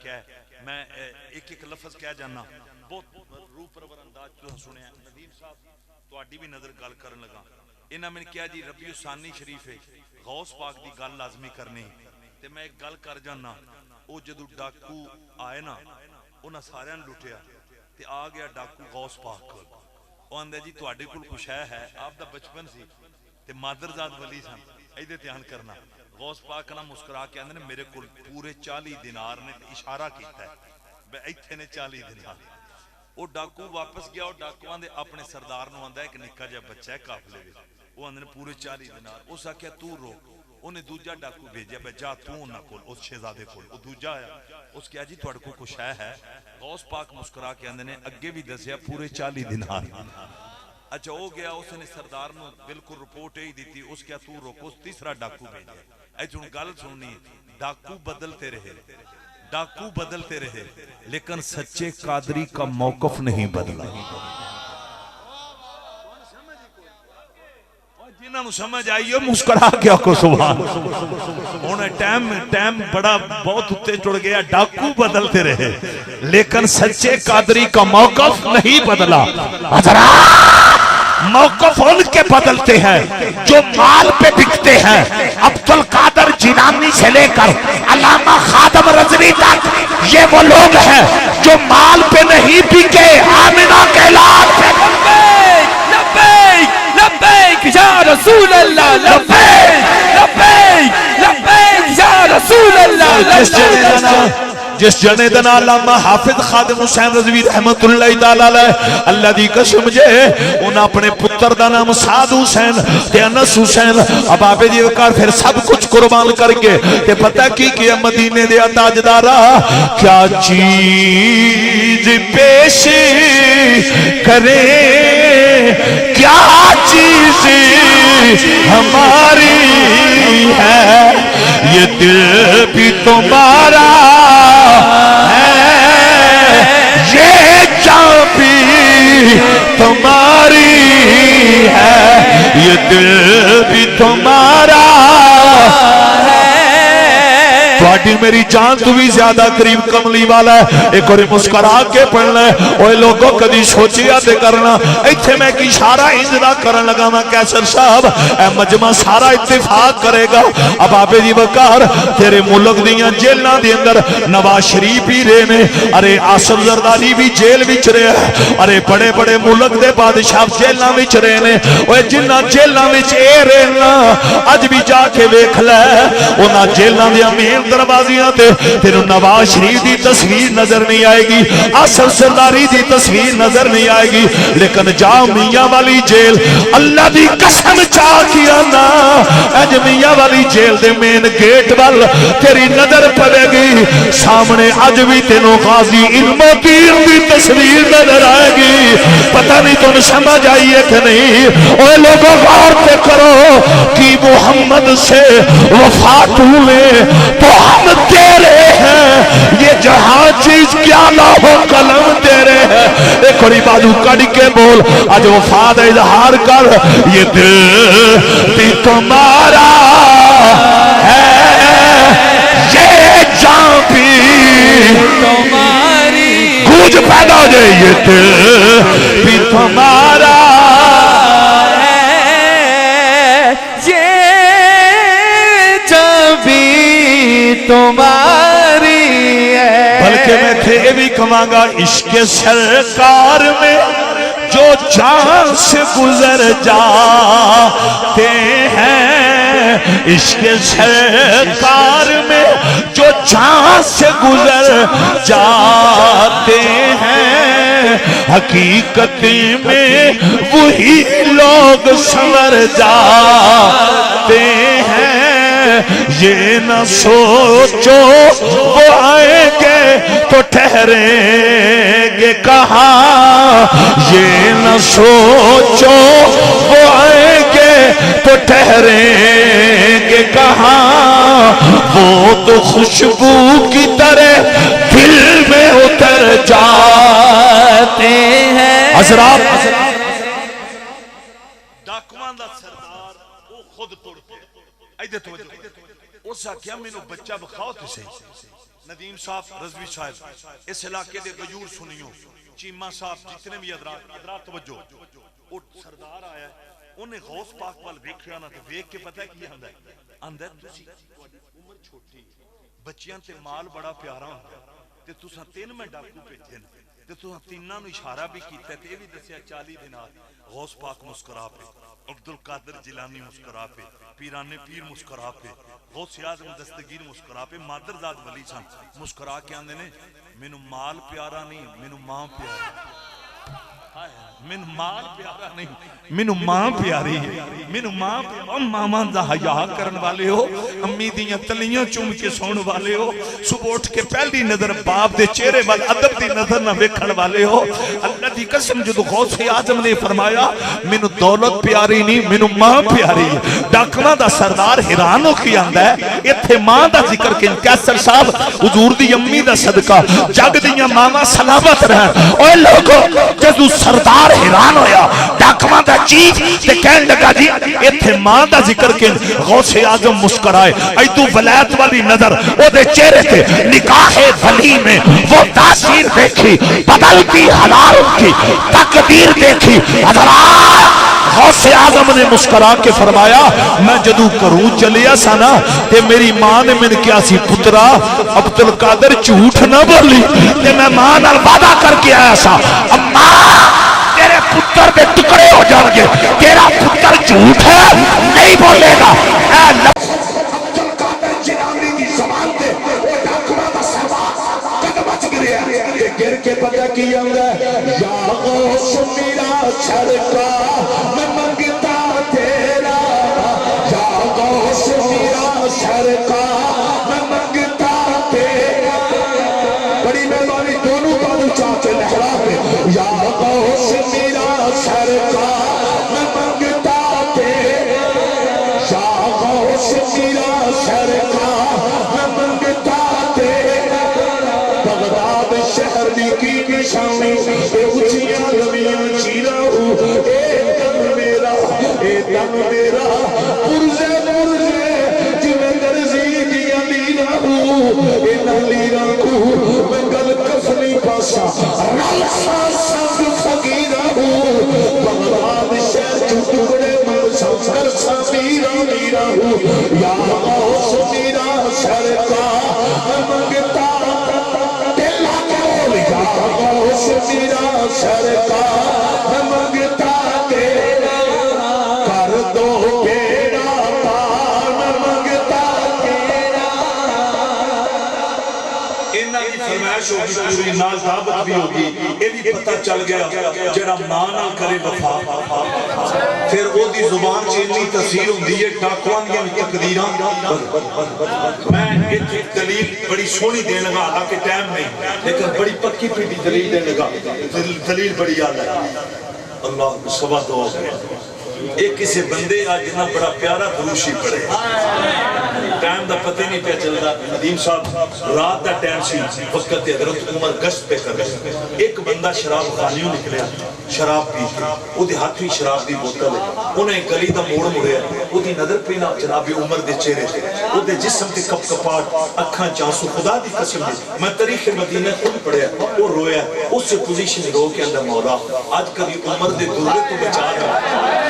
کیا ہے میں ایک لفظ کہہ جانا بہت روح پرور انداز تو سنیا ندیم صاحب تواڈی بھی نظر گل کرن لگا انہاں میں کیا جی ربیع الثانی شریف ہے غوث پاک دی گل لازمی کرنی تے میں ایک گل کر جانا او جدو ڈاکو آئے نا انہاں سارے لٹیا تے آ گیا ڈاکو غوث پاک کو او آندے جی تواڈے کول کچھ ہے آپ دا بچپن سی تے مادرزاد ولی سن ایدے دھیان کرنا غوث پاک نہ مسکرا کے آندے میرے کول پورے 40 دینار نے اشارہ کیتا ہے بے ایتھے نے 40 دینار وہ ڈاکو واپس گیا اور ڈاکواں دے اپنے سردار نو آندا ہے کہ نکا جا بچہ ہے قافلے وچ وہ آندے پورے 40 دینار اس آکھیا تو رو انہیں دوجا ڈاکو بھیجیا بے جا تو انہاں کول اس شہزادے کول او دوجا آیا اس کہا جی تواڈے کول کچھ ہے غوث پاک مسکرا کے آندے نے اگے بھی دسیا پورے 40 دینار اچھا ہو گیا اس نے سردار نو بالکل رپورٹ ہی دیتی اس کیا تو روکو تیسرا ڈاکو بھیجا اے جن گل سننی ڈاکو بدلتے رہے لیکن سچے قادری کا موقف نہیں بدلا جنہاں نو سمجھ آئی ہو مسکرا کے کو سبحان انہیں ٹائم بڑا بہت اتے چڑ گیا ڈاکو بدلتے رہے لیکن سچے قادری کا موقف نہیں بدلا موقف ان کے بدلتے ہیں جو مال پہ بکتے ہیں عبد القادر جیلانی سے لے کر علامہ خادم رضوی تک یہ وہ لوگ ہیں جو مال پہ نہیں بکے آمنہ کے لال پہ لبیک لبیک یا رسول اللہ لبیک لبیک لبیک یا رسول اللہ جس جنے دن علامہ حافظ خادم حسین رضوی رحمت اللہ تعالی علیہ اللہ دی قسم جے انہاں اپنے پتر دا نام سعد حسین تے انس حسین اب آبے دی وقار پھر سب کچھ قربان کر کے تے پتہ کی کہ مدینے دے تاجدارا کیا چیز پیش کرے کیا چیز ہماری ہے یہ دل بھی تمہارا ہے یہ جان بھی تمہاری ہے یہ دل بھی تمہارا ہے تھوڑی میری جان تو بھی زیادہ قریب کملی والا ہے ایک اور مسکرا کے پڑھنا ہے اوہ لوگوں کدی سوچیا تے کرنا ایتھے میں کی اشارہ انجدہ کرن لگا میں کیسر صاحب اے مجمع سارا اتفاق کرے گا اب آبے دی وقار تیرے ملک دیاں جیلنا دی اندر نواز شریف بھی رہنے ارے آصف زرداری بھی جیل وچ رہے ارے بڑے بڑے ملک دے بادشاہ جیلنا وچ رہنے اوہ جنہ جیلنا وچ اے رہنا اج بھی جا کے ویکھ لے اونا جیلنا دی امین دروازیاں تے تیرو نواز شریف دی تصویر نظر نہیں آئے گی آصف زرداری دی تصویر نظر نہیں آئے گی لیکن جامعہ والی جیل اللہ دی قسم چاہ کیا نا اجمیہ والی جیل دے مین گیٹ وال تیری نظر پڑے گی سامنے اج بھی تینوں غازی علم و تیر دی تصویر نظر آئے گی پتہ نہیں تم سمجھ آئی ہے کہ نہیں اوہ لوگوں غور پہ کرو کہ محمد سے وفات ہوئے تو ہم تیرے ہیں یہ جہاں چیز کیا لاہو قلم تیرے ہیں ایک اور بازو کڑ کے بول آج وفاد اظہار کر یہ دل بھی تمہارا ہے یہ جان یہ دل بھی تمہارا تمہاری ہے. بلکہ میں تھے بھی کہاں گا عشق سرکار میں جو جان سے گزر جاتے ہیں، عشق سرکار میں جو جان سے گزر جاتے ہیں، حقیقت میں وہی لوگ سنور جاتے ہیں. یہ نہ سوچو وہ آئیں گے تو ٹھہریں گے کہاں، یہ نہ سوچو وہ آئیں گے تو ٹھہریں گے کہاں. وہ تو خوشبو کی طرح دل میں اتر جاتے ہیں. حضرات ڈاکوان دا سردار وہ خود توڑ کے ایدے توجہ اس آکیا میں نو بچہ بخواؤ تے سے ندیم صاحب رضوی صاحب اس علاقے دے غیور سنیوں چیمہ صاحب جتنے بھی حضرات توجہ وہ سردار آیا ہے انہیں غوث پاک وال بیک رہا نا تو بیک کے پتہ ہے کہ یہ اندر تسی عمر چھوٹی بچیاں تے مال بڑا پیارا ہوتا ہے تے تساں 3 میں ڈاکو پہ تھے تے تساں 3 نو اشارہ بھی کیتا ہے تے یہ بھی دسیا 40 دنار غوث پاک مسکرا پہ عبدالقادر جیلانی مسکرا پہ پیران پیر مسکرا پہ غوث اعظم دستگیر مسکرا پہ مادر زاد ولی سان مسکرا کے آندے نے مینوں مال پیارا نہیں مینوں ماں پیارا مینوں مال پیارا نہیں مینوں ماں پیاری ہے مینوں ماں پیارا. ماما دا حیا کرن والے ہو امی دیاں تلیاں چوم کے سون والے ہو صبح اٹھ کے پہلی نظر باپ دے چہرے وال ادب دی نظر نہ ویکھن والے ہو. اللہ دی قسم جدو غوث اعظم نے فرمایا مینوں دولت پیاری نہیں مینوں ماں پیاری ہے. ڈاکواں دا سردار حیران ہو کے آندا ہے ایتھے ماں دا ذکر کہ کیسر صاحب حضور دی امی دا صدقہ جگ دیاں ماواں سلامت رہن. اوے لوگو جدو سردار حیران ہویا ڈاکواں دا چیز تے کہن لگا جی ایتھے ماں دا ذکر کہ غوث اعظم مسکرائے ایدو ولایت والی نظر او دے چہرے تے نکاح ولی میں وہ تاثیر دیکھی بدلتی حالات کی تقدیر دیکھی. حضرات غوث اعظم نے مسکرا کے فرمایا میں جدو کروں چلیا سا نا تے میری ماں نے من کیا سی پترا عبدالقادر جھوٹ نہ بولی تے میں ماں نال وعدہ کر کے آیا سا اماں تیرے پتر دے ٹکڑے ہو جان گے تیرا پتر جھوٹ ہے نہیں بولے گا. عبدالقادر جیلانی کی زبان تے وہ ڈاکواں دا سردار قدم اچ گریا گر کے پتہ کی آندا یا غوث میرا سرکار میں منگتا تیرا یا غوث میرا سرکار میں منگتا تیرا. بڑی مہربانی دونوں بازو چاہ کے لہرا پہ یا غوث میرا سرکار میں منگتا تیرا یا غوث میرا سرکار میں منگتا تیرا. بغداد شہر کی نشانی اے اچھیاں زمین چیرا ہوں اے تن میرا پرزے جویں درزی دیا لیرا ہوں اے نہ لیرا ہوں میں گل کفنی پاسا رلسا سنگ فقیرہ ہوں. بغداد شہر جو ٹکڑے من سنگر سمیرہ میرا ہوں یا غوث میرا سرکار میں منگتا دل کول یا غوث میرا سرکار میں منگتا تیرا کر دو بیڑا پار میں منگتا تیرا. انہاں دی فرمائش ہوگی پوری نال ثابت بھی ہوگی یہ بھی پتہ چل گیا جڑا ماں نہ کرے وفا پھر وہ دی زبان چ اتنی تاثیر ہوندی ہے ڈاکواں دیاں تقدیراں. میں ایک دلیل بڑی سونی دین لگا حالانکہ ٹائم نہیں لیکن بڑی پکی پی دلیل دین لگا دلیل بڑی یاد ہے. اللہ سوا دو ایک کسی بندے آج جنا بڑا پیارا دروشی پڑے ٹائم دا پتہ نہیں پہ چلتا ندیم صاحب رات دا ٹائم سی وقت حضرت عمر گشت پہ کر رہے ایک بندہ شراب خانیوں نکلے شراب پی کے وہ دی ہاتھ بھی شراب دی بوتل ہے انہیں گلی دا موڑ مڑے وہ دی نظر پہ نہ جناب عمر دے چہرے تھے وہ دے جسم تے کپ کپاٹ اکھاں چانسو خدا دی قسم دی میں تاریخ مدینہ خود پڑھیا وہ رویا اس سے پوزیشن رو کے اندر مولا آج کبھی عمر دے دورے تو بچا رہا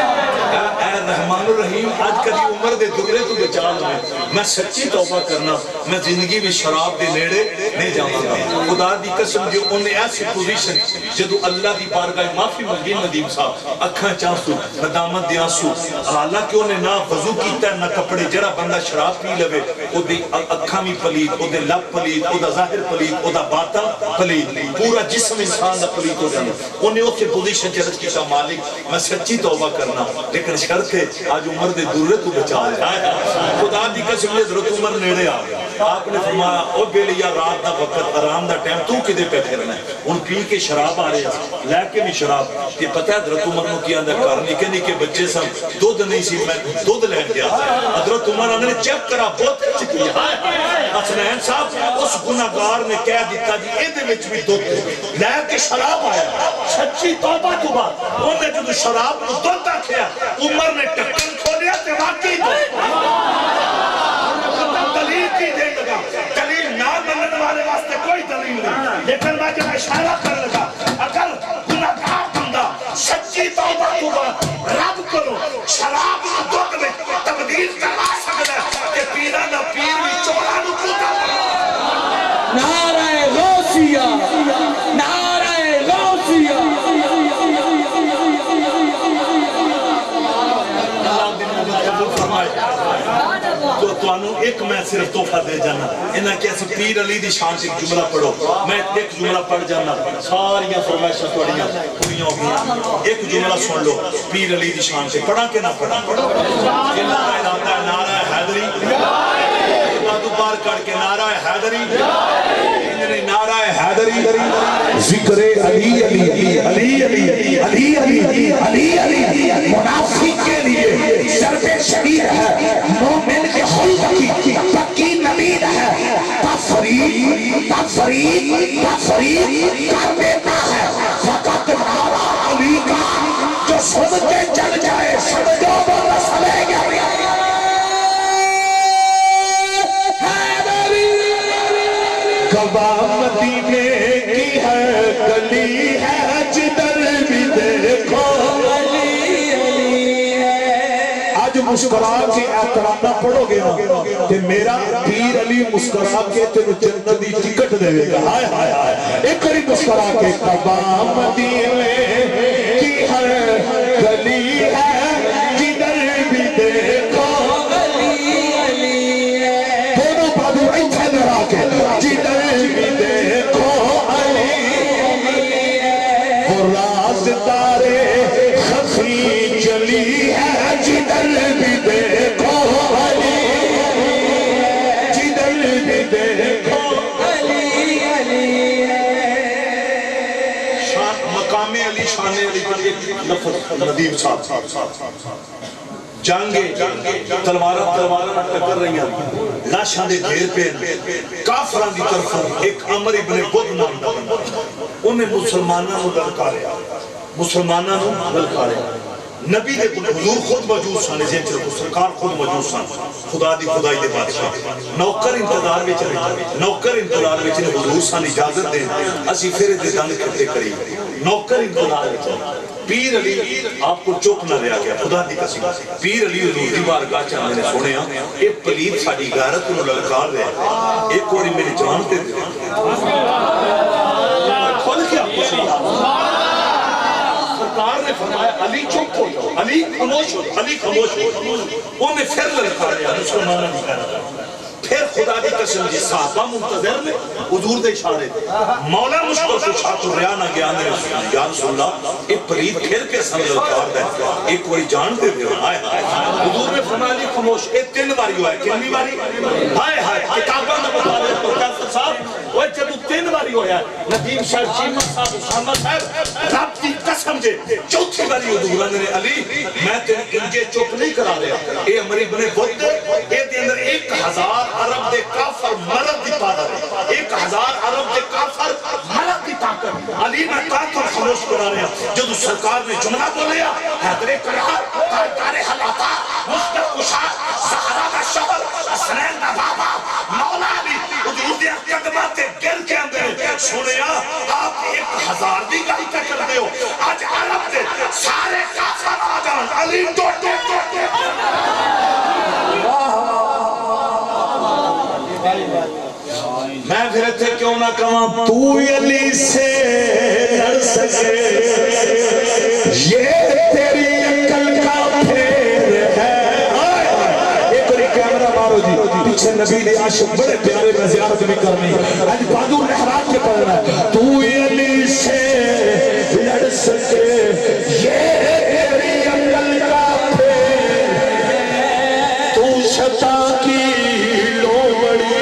اے رحمان الرحیم آج کبھی عمر دے دورے تو بچا رہا میں سچی توبہ کرنا میں زندگی میں شراب دے نیڑے نہیں جاؤں گا خدا دی قسم جو انہیں ایسی پوزیشن جدو اللہ دی بارگاہ معافی منگی ندیم صاحب اکھاں چانسو ندامت دی آنسو حالانکہ انہیں نہ وضو کیتا ہے نہ کپڑے جڑا بندہ شراب پی لوے او دی اکھاں بھی پلید او دے لب پلید او دا ظاہر پلید او دا باطن پلید پورا جسم انسان دا پلید ہو جانا انہیں اس سے پوزیشن چرچ کیتا مالک میں سچی توبہ کرنا لیکن شرط ہے آج عمر دے دورے تو بچا ہے خدا دی قسم حضرت عمر نیڑے آ گیا آپ نے فرمایا او بیلیا رات دا وقت آرام دا ٹائم تو کدے پہ پھرنا ہے ان پی کے شراب آ رہے ہیں لے کے بھی شراب یہ پتہ ہے حضرت عمر نے کیا اندر کار نکے نکے بچے سب دودھ نہیں سی میں دودھ لے گیا حضرت عمر نے چیک کرا بہت چکی حسنین صاحب اس گناہگار نے کہہ دیتا جی اے دے وچ بھی دودھ لے کے شراب آیا سچی توبہ تو بات انہوں نے جو شراب کو دودھ کھیا عمر نے ٹکن کھولیا تے واقعی دلیل کی دے لگا دلیل نہ مننے والے واسطے کوئی دلیل نہیں لیکن میں جب اشارہ کر لگا اگر گناہگار بندہ سچی توبہ تو بات رب کرو شراب کو دودھ میں تبدیل کروا سکتا ہے کہ پیرا نہ پیر بھی چورا نہ پوتا نعرہ غوثیہ نعرہ غوثیہ تو انہوں ایک میں صرف تحفہ دے جانا انہاں کیسے پیر علی دی شان سے جملہ پڑھو میں ایک جملہ پڑھ جانا ساریاں فرمائشاں توڑیاں پوریاں ہو گیا ایک جملہ سن لو پیر علی دی شان سے پڑھا کہ نہ پڑھا نعرہ حیدری بادو بار کر کے نعرہ حیدری نعرہ حیدری ذکر علی علی علی علی علی علی علی علی منافق کے لیے ضرب شدید ہے مومن کے خلق کی پکی نبید ہے تفریق تفریق تفریق کر دیتا ہے فقط نعرہ علی کا جو سن کے چل جائے جو بولا سلے گا کعبہ مدینے کی ہے گلی ہے جدھر بھی دیکھو علی علی ہے آج مسکرا کے احترام نہ پڑھو گے کہ میرا پیر علی مسکرا کے تیرے جنت دی ٹکٹ دے گا ہائے ہائے ہائے ایک کری مسکرا کے کعبہ مدینے کی ہے گلی ہے جدھر بھی دیکھو علی علی ہے دونوں بادو ایتھے لڑا کے جدھر خفی چلی ہے جدھر بھی دیکھو علی جدھر بھی دیکھو علی علی مقام علی شان علی پر ایک لفظ ندیم صاحب جنگے تلوارہ ٹکر رہی ہیں لاشاں دے ڈھیر پہ کافران دی طرف ایک عمر ابن بدھ نام دا بندہ انہیں مسلمانوں کو للکاریا مسلمانوں کو للکاریا نبی دے حضور خود موجود سانے زین چلو سرکار خود موجود سانے خدا دی خدای دے بادشاہ نوکر انتظار میں چلے نوکر انتظار میں چلے حضور سانے اجازت دیں اسی پھر دے دن کھتے کری نوکر انتظار میں چلے پیر علی آپ کو چوک نہ رہا گیا خدا دی قسم پیر علی حضور دی بارگاہ چاہنے نے سنے ہیں ایک پلید ساڑی غیرت انہوں للکار رہے ایک کوری میری جان تے دے کھول کیا سرکار نے فرمایا علی چپ ہو جاؤ علی خاموش ہو علی خاموش ہو انہیں پھر للکار رہا مسلمانہ نہیں کہنا پھر خدا دی قسم جی صحابہ منتظر میں حضور دے اشارے مولا مشکل سے چھاتو ریا نہ گیا نے یا رسول اللہ ایک پرید پھر کے سن للکار دے ایک کوئی جان دے دے آئے حضور نے فرمایا علی خاموش ایک تین باری ہوا ہے کنی باری آئے آئے کتابہ نے بتا دیا پروفیسر صاحب وہ جب تین باری ہوا ہے ندیم شاہ شیمہ صاحب شامہ صاحب رب کی قسم جے چوتھی چوتھی باری حضور نے علی میں تیرے انجے چپ نہیں کرا رہا اے امری بنے بدھ اے دے اندر 1000 عرب دے کافر مرد دی پادر 1000 عرب دے کافر مرد دی طاقت علی میں طاقت خاموش کرا رہا جب سرکار نے جملہ بولیا حیدر کرار تاجدار حلاتا مصطفی کشا زہرا کا شہر حسنین دا بابا مولا علی حضور دے قدمات گر کے اندر سنیا آپ 1000 دی گائی کا کر دے ہو آج عرب دے سارے کافر آجان علی ٹوٹ میں پھر تھے کیوں نہ کہاں تو علی سے لڑ سکے یہ تیری عقل کا پھیر ہے ایک اور کیمرہ مارو جی پیچھے نبی نے عاشق بڑے پیارے میں زیارت بھی کرنی آج بہادر احرام کے پڑھنا ہے تو علی سے لڑ سکے یہ تیری عقل کا پھیر ہے تو شتا کی لوبڑی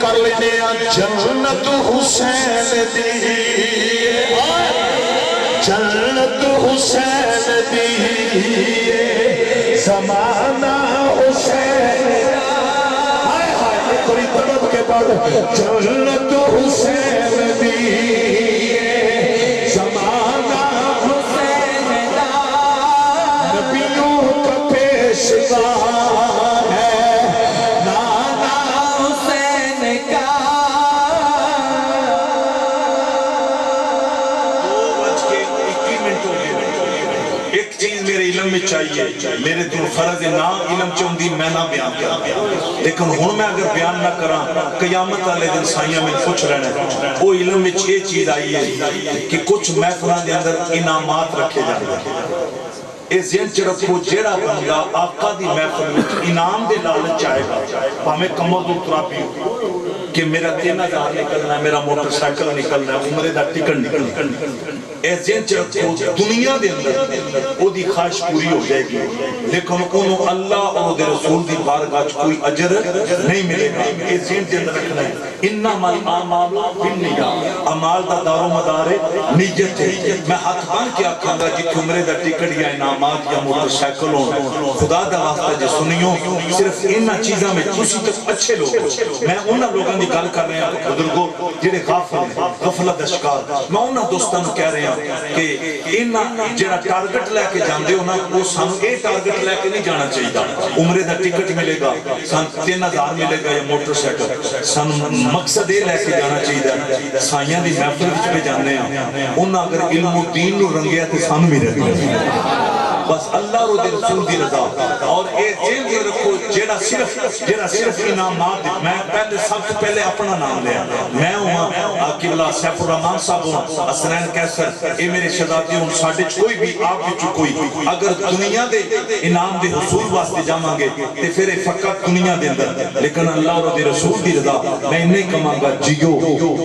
کر لینے جنت حسین دی جنت حسین دی زمانہ حسین ہائے ہائے کوئی طرف کے بعد جنت حسین دی زمانہ حسین نبیوں کا پیشوا میں چاہیے میرے تو فرض نہ علم چوندی میں نہ بیان کرا لیکن ہون میں اگر بیان نہ کرا قیامت والے دن سائیاں میں کچھ رہنا ہے وہ علم میں 6 چیز آئی ہے کہ کچھ محفلان دے اندر انعامات رکھے جاتے ہیں اے ذہن چ رکھو جیڑا بندہ آقا دی محفل میں انعام دے لالچ چاہے گا پاویں کمر تو ترابی کہ میرا 3000 نکلنا ہے میرا موٹر سائیکل نکلنا ہے عمرے دا ٹکٹ نکلنا ہے اے ذہن چ رکھو دنیا دے اندر او دی خواہش پوری ہو جائے گی لیکن انہوں اللہ اور دے رسول دی بارگاہ کوئی اجر نہیں ملے گا اے ذہن دے اندر رکھنا ہے انما الاعمال بالنیات اعمال دا دار و مدار نیت ہے میں ہاتھ بن کے آکھاں گا جی عمرے دا ٹکٹ یا انعامات یا موٹر سائیکل ہو خدا دا واسطہ جے سنیو صرف انہاں چیزاں میں تسی تو اچھے لوگ میں انہاں لوگاں دی گل کر رہا ہوں بزرگوں جڑے غافل غفلت دا شکار میں انہاں دوستاں نوں کہہ رہا ہوں کہ انہاں جڑا ٹارگٹ لے کے جاندے ہو نا وہ سانو اے ٹارگٹ لے کے نہیں جانا چاہیے عمرے دا ٹکٹ ملے گا سان 3000 ملے گا یا موٹر سائیکل سانو مقصد اے لے کے جانا چاہیے سائیاں دی محفل وچ پہ جانے ہیں انہاں اگر علم و دین نو رنگیا تے سانو بھی رنگیا بس اللہ اور رسول دی رضا اور اے جیل دے رکھو جیڑا صرف انعامات میں پہلے سب سے پہلے اپنا نام لیا میں ہوں قبلہ سیف الرحمان صاحب ہوں حسنین کیسر اے میرے شہزادے ہوں ساڑھے کوئی بھی آپ بھی کوئی اگر دنیا دے انعام دے حصول واسطے جاماں گے تے پھر فقط دنیا دے اندر لیکن اللہ اور رسول دی رضا میں انہیں کہاں گا جیو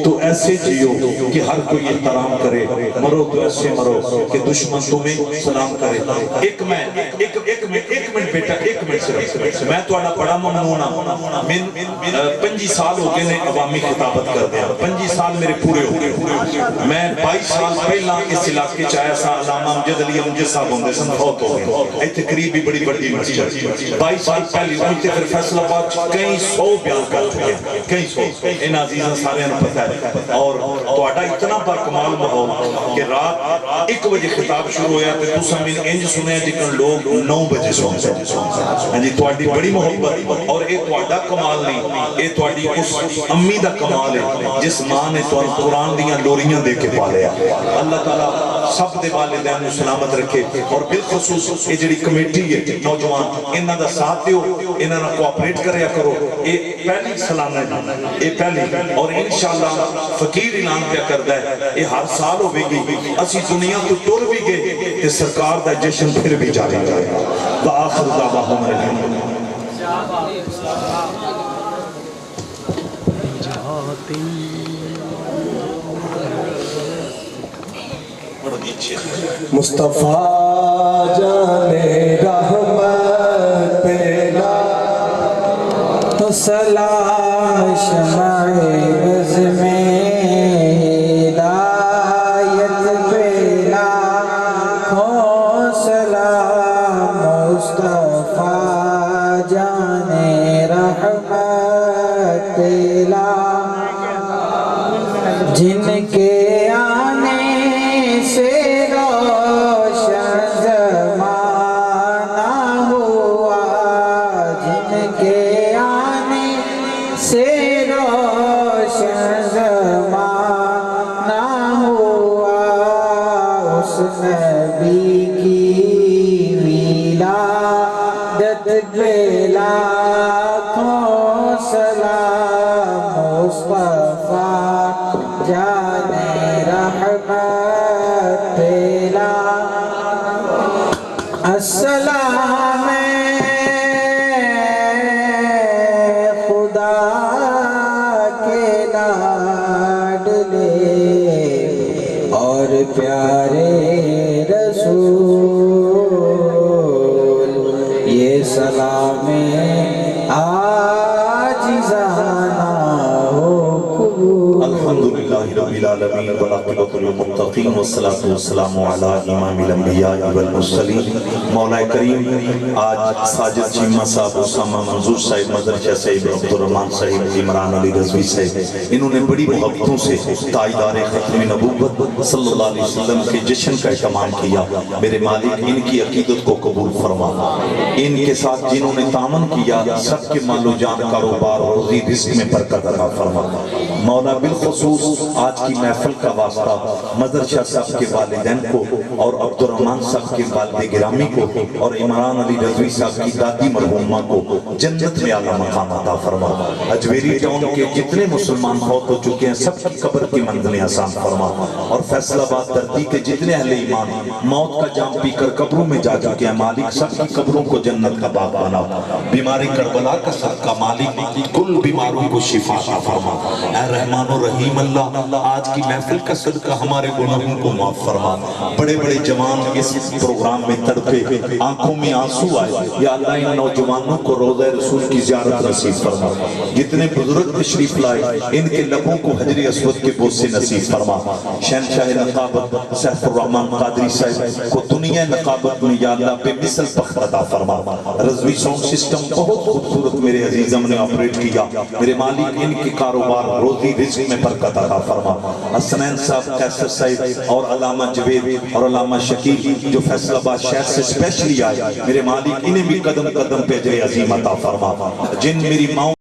تو ایسے جیو کہ ہر کوئی احترام کرے مرو تو ایسے مرو کہ دشمن تمہیں سلام کرے ایک منٹ بیٹا ایک منٹ صرف میں تو آنا بڑا ممنون ہوں 25 سال ہو گئے نے عوامی خطابت کر دیا 25 سال میرے پورے ہو گئے میں 22 سال پہلا اس علاقے چاہیا سا علامہ امجد علی امجد صاحب ہوں دے سن بہت ہو گئے اے تقریب بھی بڑی بڑی مسجد 22 سال پہلی ہوتے پھر فیصلہ بات کئی 100 بیان کر چکے کئی 100 ان عزیزاں سارے انہوں پتہ ہے اور توڑا اتنا پر کمال ماحول کہ رات 1 بجے خطاب شروع ہویا تو سمین انج سنے جکن لوگ 9 بجے سوچتے ہیں جی توڑی بڑی محبت اور اے توڑا کمال نہیں اے توڑی اس امی دا کمال ہے جس ماں نے توڑی قرآن دیاں لوریاں دے کے پالے اللہ تعالیٰ سب دے والدین کو سلامت رکھے اور بالخصوص یہ جڑی کمیٹی ہے نوجوان انہاں دا ساتھ دیو انہاں نا کوآپریٹ کریا کرو اے پہلی سلام ہے اے پہلی اور انشاءاللہ فقیر اعلان کیا کردہ ہے اے ہر سال ہو بھی گئی اسی دنیا تو ٹور بھی گئے کہ سرکار دا جشن پھر بھی جاری جائے وآخر دعواہم الحمدللہ مصطفیٰ جانے رحمت پیلا تو سلام شمع عز میں مصطفیٰ جان رحمت لا جن کے آنے سے روشن زمانہ ہوا جن کے آنے سے روشن زمانہ ہوا اس نبی کی ولادت پہ لاکھوں سلام مصطفیٰ جان رحمت لا السلام خدا کے لاڈلے اور پیارے رسول یہ سلام عاجزانہ ہو قبول الحمدللہ رب العالمین والعاقبۃ للمتقین والصلاۃ والسلام علی امام الانبیاء والمرسلین مولا کریم آج ساجد چیمہ صاحب اسامہ منظور صاحب مدرجہ صاحب عبدالرحمن صاحب عمران علی رضوی صاحب انہوں نے بڑی محبتوں سے تائیدار ختم نبوت صلی اللہ علیہ وسلم کے جشن کا اہتمام کیا میرے مالک ان کی عقیدت کو قبول فرما ان کے ساتھ جنہوں نے تعاون کیا سب کے مال و جان کاروبار روزی رزق میں برکت عطا فرما مولا بالخصوص آج کی محفل کا واسطہ مظہر شاہ صاحب کے والدین کو اور عبدالرحمن صاحب کے والد گرامی کو اور عمران علی رضوی صاحب کی دادی مرحومہ کو جنت میں اعلیٰ مقام عطا فرما اجویری ٹاؤن کے جتنے مسلمان فوت ہو چکے ہیں سب کی قبر کی منزلیں آسان فرما اور فیصل آباد دھرتی کے جتنے اہل ایمان موت کا جام پی کر قبروں میں جا چکے ہیں مالک سب کی قبروں کو جنت کا باغ بنا بیماری کربلا کا صدقہ مالک کل بیماروں کو شفا عطا فرما اے رحمان و رحیم اللہ آج کی محفل کا صدقہ ہمارے گناہوں کو معاف فرما بڑے بڑے جوان اس پروگرام میں تڑپے آنکھوں میں آنسو آئے یا اللہ ان نوجوانوں کو روضہ رسول کی زیارت نصیب فرما جتنے بزرگ تشریف لائے ان کے لبوں کو حجر اسود کے بوس سے نصیب فرما شہنشاہ نقابت سیف الرحمن قادری صاحب کو دنیا نقابت میں یا اللہ بے مثل بخت عطا فرما رضوی ساؤنڈ سسٹم بہت خوبصورت میرے عزیزم نے آپریٹ کیا میرے مالک ان کی کاروبار روزی رزق میں برکت عطا فرما حسنین صاحب قیصر صاحب اور علامہ جوید اور علامہ شکیل جو فیصل آباد شہر سے سپیشلی آئے میرے مالک انہیں بھی قدم قدم پہ جے عظیم عطا فرما جن میری ماؤں